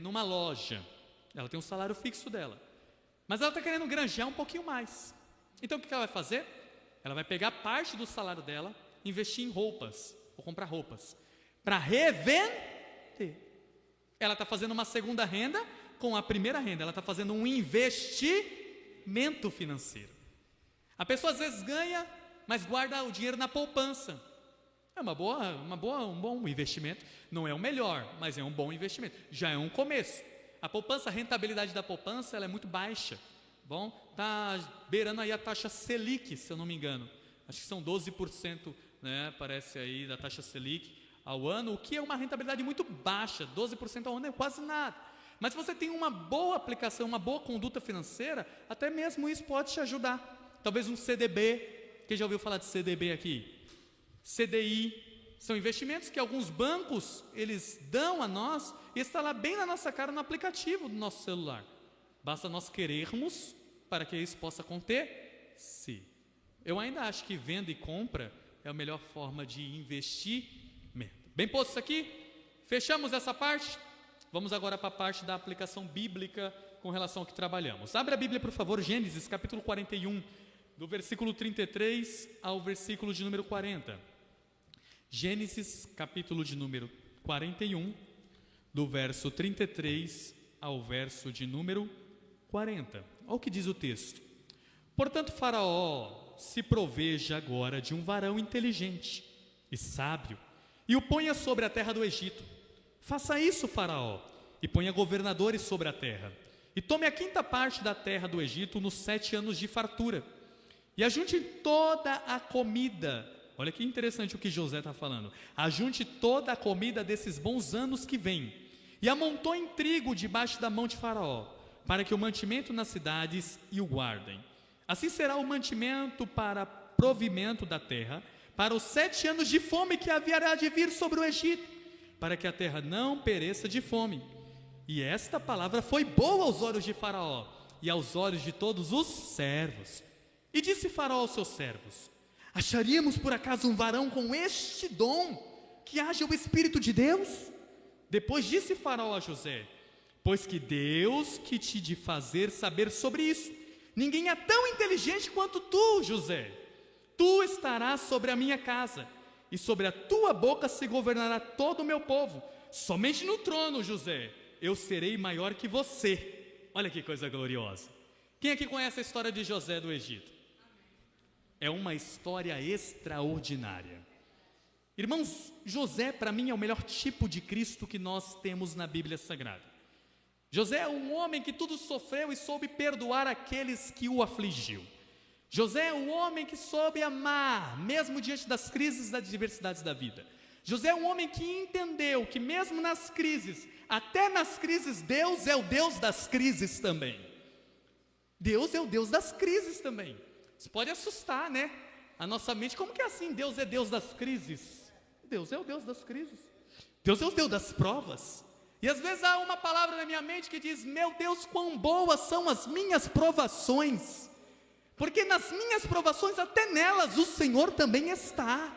B: numa loja. Ela tem um salário fixo dela, mas ela está querendo granjear um pouquinho mais. Então o que ela vai fazer? Ela vai pegar parte do salário dela, investir em roupas, ou comprar roupas, para revender. Ela está fazendo uma segunda renda com a primeira renda. Ela está fazendo um investimento financeiro. A pessoa às vezes ganha, mas guarda o dinheiro na poupança. É um bom investimento. Não é o melhor, mas é um bom investimento. Já é um começo. A poupança, a rentabilidade da poupança, ela é muito baixa. Bom, está beirando aí a taxa Selic, se eu não me engano. Acho que são 12%, né, parece aí, da taxa Selic ao ano, o que é uma rentabilidade muito baixa. 12% ao ano é quase nada. Mas se você tem uma boa aplicação, uma boa conduta financeira, até mesmo isso pode te ajudar. Talvez um CDB, quem já ouviu falar de CDB aqui? CDI, são investimentos que alguns bancos, eles dão a nós, e está lá bem na nossa cara, no aplicativo do nosso celular. Basta nós querermos para que isso possa acontecer. Eu ainda acho que venda e compra é a melhor forma de investimento. Bem posto isso aqui? Fechamos essa parte? Vamos agora para a parte da aplicação bíblica com relação ao que trabalhamos. Abre a Bíblia, por favor, Gênesis, capítulo 41, do versículo 33 ao versículo de número 40. Gênesis, capítulo de número 41, do verso 33 ao verso de número 40. Olha o que diz o texto. Portanto, Faraó se proveja agora de um varão inteligente e sábio, e o ponha sobre a terra do Egito. Faça isso, Faraó, e ponha governadores sobre a terra, e tome a quinta parte da terra do Egito nos 7 anos de fartura, e ajunte toda a comida. Olha que interessante o que José está falando. Ajunte toda a comida desses bons anos que vêm, e amontoe trigo debaixo da mão de Faraó, para que o mantimento nas cidades e o guardem. Assim será o mantimento para provimento da terra, para os 7 anos de fome que haverá de vir sobre o Egito, para que a terra não pereça de fome. E esta palavra foi boa aos olhos de Faraó e aos olhos de todos os servos. E disse Faraó aos seus servos: acharíamos por acaso um varão com este dom, que haja o Espírito de Deus? Depois disse Faraó a José: pois que Deus que te de fazer saber sobre isso. Ninguém é tão inteligente quanto tu, José. Tu estarás sobre a minha casa, e sobre a tua boca se governará todo o meu povo. Somente no trono, José, eu serei maior que você. Olha que coisa gloriosa. Quem aqui conhece a história de José do Egito? É uma história extraordinária. Irmãos, José para mim é o melhor tipo de Cristo que nós temos na Bíblia Sagrada. José é um homem que tudo sofreu e soube perdoar aqueles que o afligiu. José é um homem que soube amar, mesmo diante das crises e das adversidades da vida. José é um homem que entendeu que mesmo nas crises, até nas crises, Deus é o Deus das crises também. Deus é o Deus das crises também. Isso pode assustar, né? A nossa mente, como que é assim? Deus é Deus das crises? Deus é o Deus das crises. Deus é o Deus das provas. E às vezes há uma palavra na minha mente que diz: meu Deus, quão boas são as minhas provações. Porque nas minhas provações, até nelas, o Senhor também está.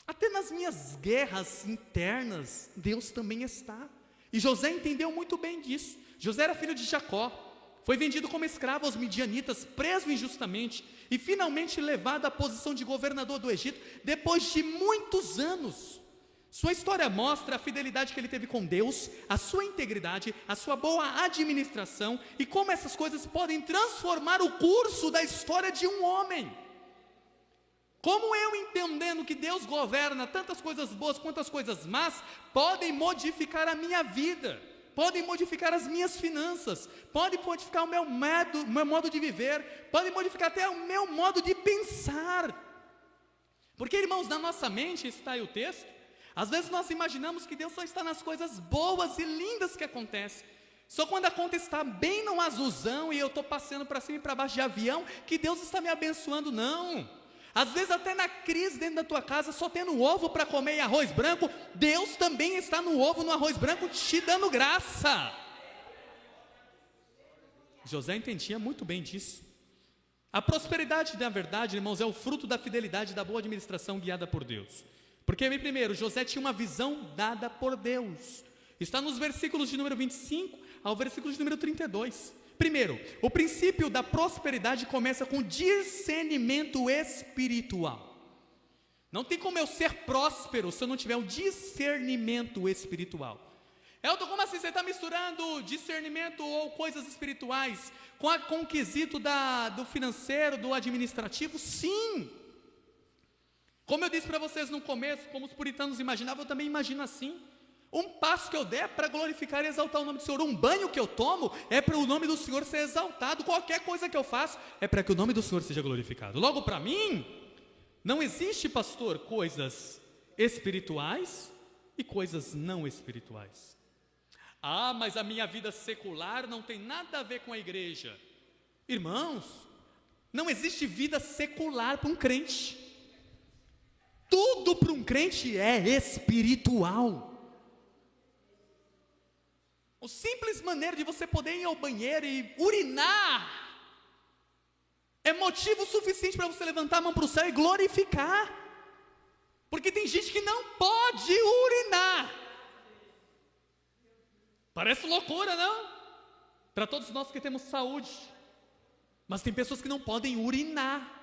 B: Até nas minhas guerras internas, Deus também está. E José entendeu muito bem disso. José era filho de Jacó, foi vendido como escravo aos midianitas, preso injustamente e finalmente levado à posição de governador do Egito, depois de muitos anos. Sua história mostra a fidelidade que ele teve com Deus, a sua integridade, a sua boa administração e como essas coisas podem transformar o curso da história de um homem. Como eu, entendendo que Deus governa tantas coisas boas quanto as coisas más, podem modificar a minha vida, podem modificar as minhas finanças, podem modificar o meu modo de viver, podem modificar até o meu modo de pensar. Porque, irmãos, na nossa mente está aí o texto. Às vezes nós imaginamos que Deus só está nas coisas boas e lindas que acontecem. Só quando a conta está bem no azulzão e eu estou passeando para cima e para baixo de avião, que Deus está me abençoando. Não. Às vezes até na crise dentro da tua casa, só tendo ovo para comer e arroz branco, Deus também está no ovo, no arroz branco, te dando graça. José entendia muito bem disso. A prosperidade, na verdade, irmãos, é o fruto da fidelidade e da boa administração guiada por Deus. Porque, primeiro, José tinha uma visão dada por Deus. Está nos versículos de número 25 ao versículo de número 32. Primeiro, o princípio da prosperidade começa com discernimento espiritual. Não tem como eu ser próspero se eu não tiver um discernimento espiritual. Elton, como assim? Você está misturando discernimento ou coisas espirituais com o quesito do financeiro, do administrativo? Sim! Como eu disse para vocês no começo, como os puritanos imaginavam, eu também imagino assim. Um passo que eu der é para glorificar e exaltar o nome do Senhor. Um banho que eu tomo é para o nome do Senhor ser exaltado. Qualquer coisa que eu faço é para que o nome do Senhor seja glorificado. Logo, para mim, não existe, pastor, coisas espirituais e coisas não espirituais. Ah, mas a minha vida secular não tem nada a ver com a igreja. Irmãos, não existe vida secular para um crente. Tudo para um crente é espiritual. A simples maneira de você poder ir ao banheiro e urinar é motivo suficiente para você levantar a mão para o céu e glorificar. Porque tem gente que não pode urinar. Parece loucura, não? Para todos nós que temos saúde. Mas tem pessoas que não podem urinar.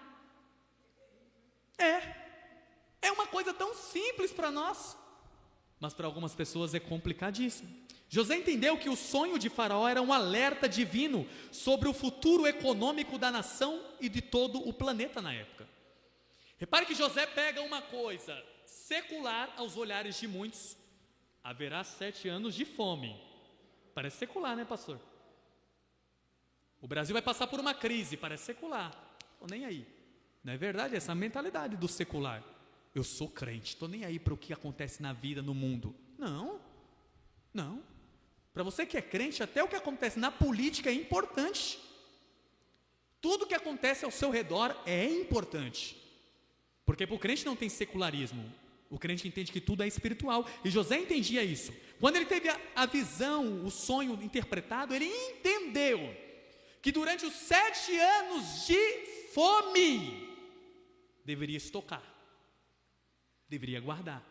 B: É uma coisa tão simples para nós. Mas para algumas pessoas é complicadíssimo. José entendeu que o sonho de Faraó era um alerta divino sobre o futuro econômico da nação e de todo o planeta na época. Repare que José pega uma coisa secular aos olhares de muitos. Haverá 7 anos de fome. Parece secular, né, pastor? O Brasil vai passar por uma crise, parece secular. Estou nem aí. Não é verdade? Essa mentalidade do secular. Eu sou crente, estou nem aí para o que acontece na vida, no mundo. Não. Para você que é crente, até o que acontece na política é importante. Tudo que acontece ao seu redor é importante. Porque para o crente não tem secularismo. O crente entende que tudo é espiritual. E José entendia isso. Quando ele teve a visão, o sonho interpretado, ele entendeu que durante os 7 anos de fome, deveria estocar, deveria guardar,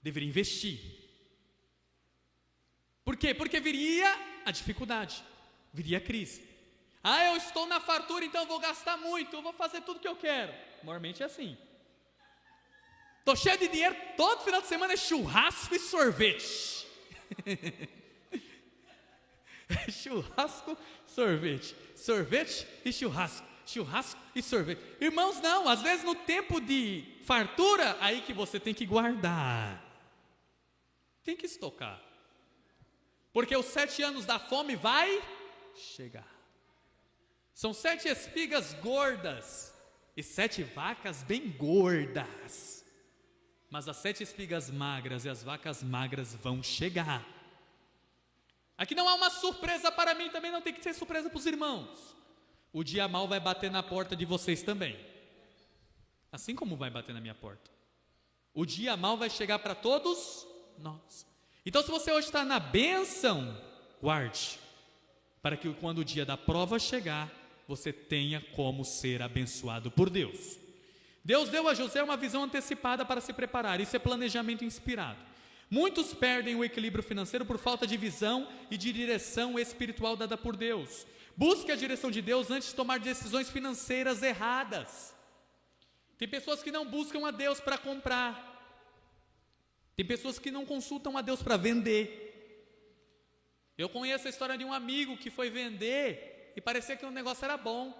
B: deveria investir. Por quê? Porque viria a dificuldade, viria a crise. Ah, eu estou na fartura, então eu vou gastar muito, eu vou fazer tudo que eu quero. Normalmente é assim. Estou cheio de dinheiro, todo final de semana é churrasco e sorvete. Churrasco, sorvete. Sorvete e churrasco. Churrasco e sorvete. Irmãos, não, às vezes no tempo de fartura, aí que você tem que guardar. Tem que estocar. Porque os 7 anos da fome vai chegar. São 7 espigas gordas e 7 vacas bem gordas. Mas as 7 espigas magras e as vacas magras vão chegar. Aqui não há uma surpresa para mim, também não tem que ser surpresa para os irmãos. O dia mau vai bater na porta de vocês também. Assim como vai bater na minha porta. O dia mau vai chegar para todos nós. Então, se você hoje está na bênção, guarde, para que quando o dia da prova chegar, você tenha como ser abençoado por Deus. Deus deu a José uma visão antecipada para se preparar, isso é planejamento inspirado. Muitos perdem o equilíbrio financeiro por falta de visão e de direção espiritual dada por Deus. Busque a direção de Deus antes de tomar decisões financeiras erradas. Tem pessoas que não buscam a Deus para comprar. Tem pessoas que não consultam a Deus para vender. Eu conheço a história de um amigo que foi vender e parecia que o negócio era bom,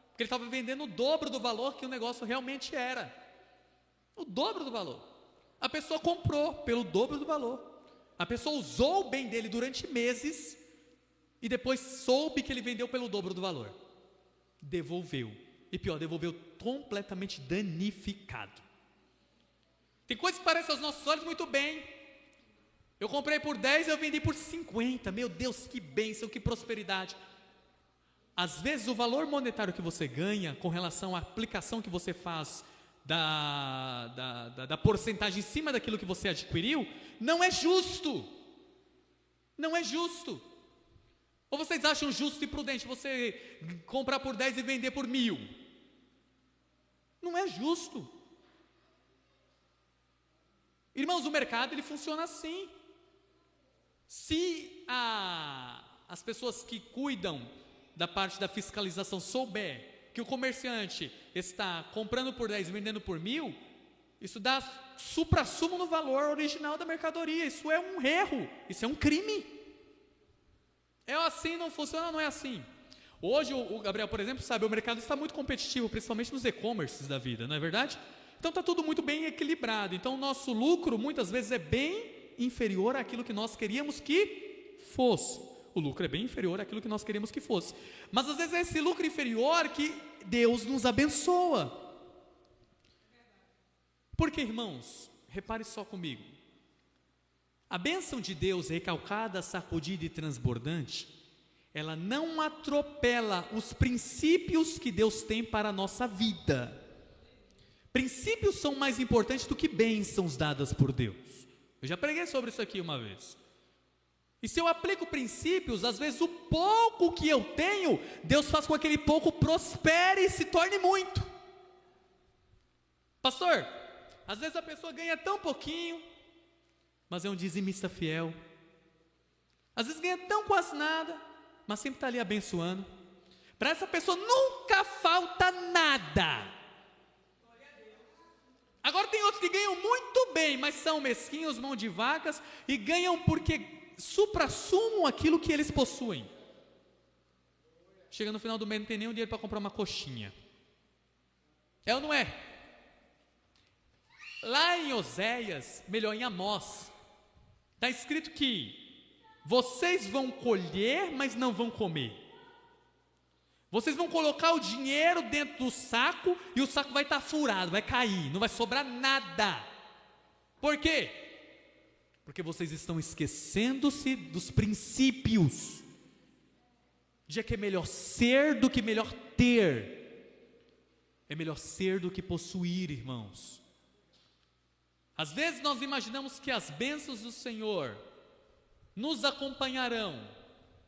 B: porque ele estava vendendo o dobro do valor que o negócio realmente era. O dobro do valor. A pessoa comprou pelo dobro do valor. A pessoa usou o bem dele durante meses e depois soube que ele vendeu pelo dobro do valor. Devolveu. E pior, devolveu completamente danificado. Tem coisas que parecem aos nossos olhos muito bem. Eu comprei por 10 e eu vendi por 50. Meu Deus, que bênção, que prosperidade. Às vezes o valor monetário que você ganha com relação à aplicação que você faz da porcentagem em cima daquilo que você adquiriu, não é justo. Não é justo. Ou vocês acham justo e prudente você comprar por 10 e vender por 1.000? Não é justo. Irmãos, o mercado ele funciona assim. Se as pessoas que cuidam da parte da fiscalização souber que o comerciante está comprando por 10 e vendendo por 1.000, isso dá suprassumo no valor original da mercadoria. Isso é um erro, isso é um crime. É assim, não funciona, não é assim. Hoje, o Gabriel, por exemplo, sabe, o mercado está muito competitivo, principalmente nos e-commerces da vida, não é verdade? Então está tudo muito bem equilibrado. Então o nosso lucro muitas vezes é bem inferior àquilo que nós queríamos que fosse. O lucro é bem inferior àquilo que nós queríamos que fosse. Mas às vezes é esse lucro inferior que Deus nos abençoa. Porque, irmãos, repare só comigo. A bênção de Deus recalcada, sacudida e transbordante, ela não atropela os princípios que Deus tem para a nossa vida. Princípios são mais importantes do que bênçãos dadas por Deus. Eu já preguei sobre isso aqui uma vez. E se eu aplico princípios, às vezes o pouco que eu tenho, Deus faz com que aquele pouco prospere e se torne muito. Pastor, às vezes a pessoa ganha tão pouquinho, mas é um dizimista fiel. Às vezes ganha tão quase nada, mas sempre está ali abençoando. Para essa pessoa nunca falta nada. Agora tem outros que ganham muito bem, mas são mesquinhos, mão de vacas, e ganham porque suprassumam aquilo que eles possuem. Chega no final do mês, não tem nenhum dinheiro para comprar uma coxinha. É ou não é? Lá em Oséias, melhor em Amós, está escrito que vocês vão colher, mas não vão comer. Vocês vão colocar o dinheiro dentro do saco e o saco vai estar furado, vai cair, não vai sobrar nada. Por quê? Porque vocês estão esquecendo-se dos princípios, de que é melhor ser do que melhor ter. É melhor ser do que possuir, irmãos. Às vezes nós imaginamos que as bênçãos do Senhor nos acompanharão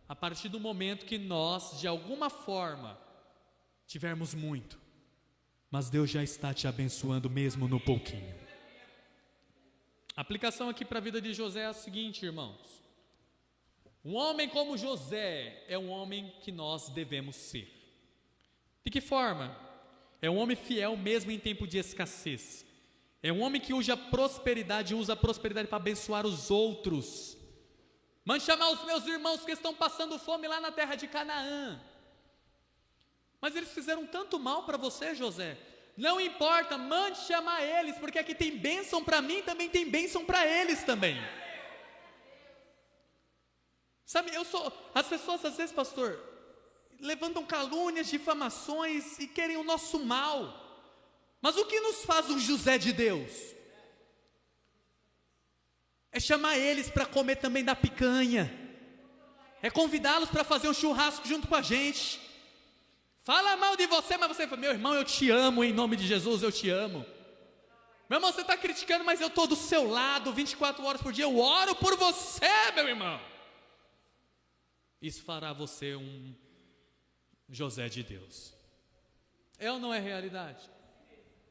B: a partir do momento que nós, de alguma forma, tivermos muito. Mas Deus já está te abençoando mesmo no pouquinho. A aplicação aqui para a vida de José é a seguinte, irmãos. Um homem como José é um homem que nós devemos ser. De que forma? É um homem fiel mesmo em tempo de escassez. É um homem que usa a prosperidade para abençoar os outros. Mande chamar os meus irmãos que estão passando fome lá na terra de Canaã. Mas eles fizeram tanto mal para você, José. Não importa, mande chamar eles, porque aqui tem bênção para mim, também tem bênção para eles também. Sabe, as pessoas às vezes, pastor, levantam calúnias, difamações e querem o nosso mal. Mas o que nos faz um José de Deus? É chamar eles para comer também da picanha, é convidá-los para fazer um churrasco junto com a gente. Fala mal de você, mas você fala, meu irmão, eu te amo, em nome de Jesus, eu te amo. Meu irmão, você está criticando, mas eu estou do seu lado, 24 horas por dia, eu oro por você, meu irmão. Isso fará você um José de Deus. É ou não é realidade?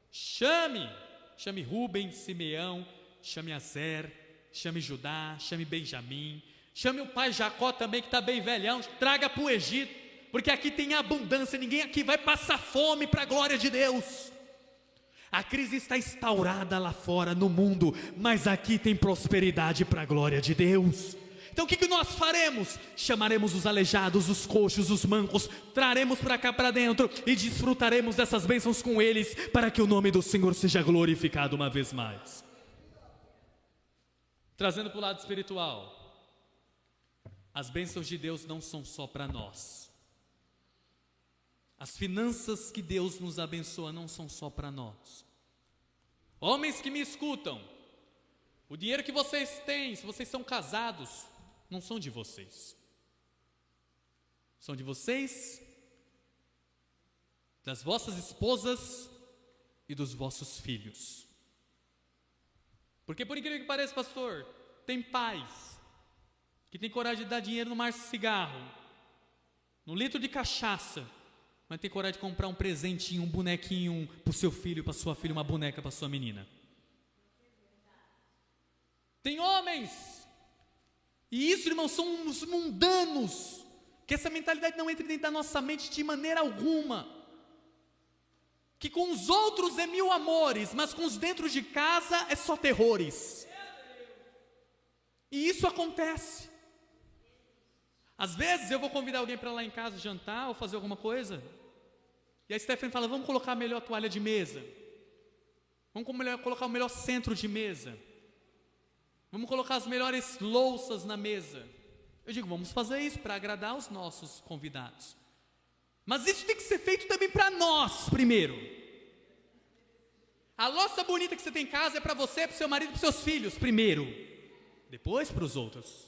B: Chame Rubem, Simeão, chame Azer, chame Judá, chame Benjamim, chame o pai Jacó também, que está bem velhão, traga para o Egito, porque aqui tem abundância, ninguém aqui vai passar fome para a glória de Deus. A crise está instaurada lá fora no mundo, mas aqui tem prosperidade para a glória de Deus. Então o que nós faremos? Chamaremos os aleijados, os coxos, os mancos, traremos para cá para dentro e desfrutaremos dessas bênçãos com eles, para que o nome do Senhor seja glorificado uma vez mais. Trazendo para o lado espiritual, as bênçãos de Deus não são só para nós. As finanças que Deus nos abençoa não são só para nós. Homens que me escutam, o dinheiro que vocês têm, se vocês são casados, não são de vocês. São de vocês, das vossas esposas e dos vossos filhos. Porque por incrível que pareça, pastor, tem pais que tem coragem de dar dinheiro no mar de cigarro no litro de cachaça, mas tem coragem de comprar um presentinho, um bonequinho para o seu filho, para sua filha, uma boneca para sua menina. Tem homens, e isso, irmãos, são uns mundanos, que essa mentalidade não entra dentro da nossa mente de maneira alguma, que com os outros é mil amores, mas com os dentro de casa é só terrores. E isso acontece. Às vezes eu vou convidar alguém para lá em casa jantar ou fazer alguma coisa, e a Stephanie fala, vamos colocar a melhor toalha de mesa, vamos colocar o melhor centro de mesa, vamos colocar as melhores louças na mesa. Eu digo, vamos fazer isso para agradar os nossos convidados. Mas isso tem que ser feito também para nós primeiro. A louça bonita que você tem em casa é para você, para o seu marido, para os seus filhos primeiro, depois para os outros.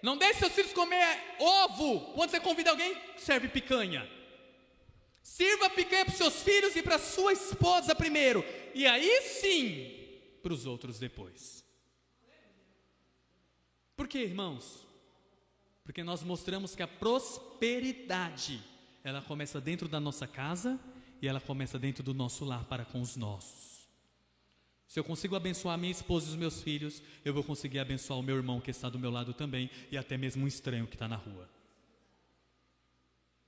B: Não deixe seus filhos comer ovo. Quando você convida alguém, serve picanha. Sirva picanha para os seus filhos e para a sua esposa primeiro, e aí sim para os outros depois. Por quê, irmãos? Porque nós mostramos que a prosperidade, ela começa dentro da nossa casa e ela começa dentro do nosso lar para com os nossos. Se eu consigo abençoar a minha esposa e os meus filhos, eu vou conseguir abençoar o meu irmão que está do meu lado também, e até mesmo um estranho que está na rua.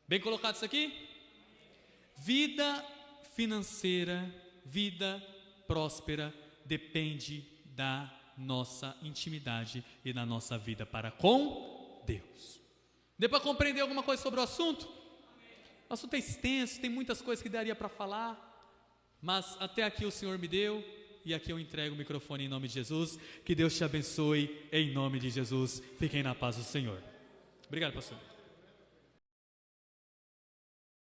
B: Bem colocado isso aqui? Vida financeira, vida próspera, depende da nossa intimidade e da nossa vida para com Deus. Deu para compreender alguma coisa sobre o assunto? O assunto é extenso, tem muitas coisas que daria para falar, mas até aqui o Senhor me deu, e aqui eu entrego o microfone em nome de Jesus. Que Deus te abençoe em nome de Jesus. Fiquem na paz do Senhor. Obrigado, pastor.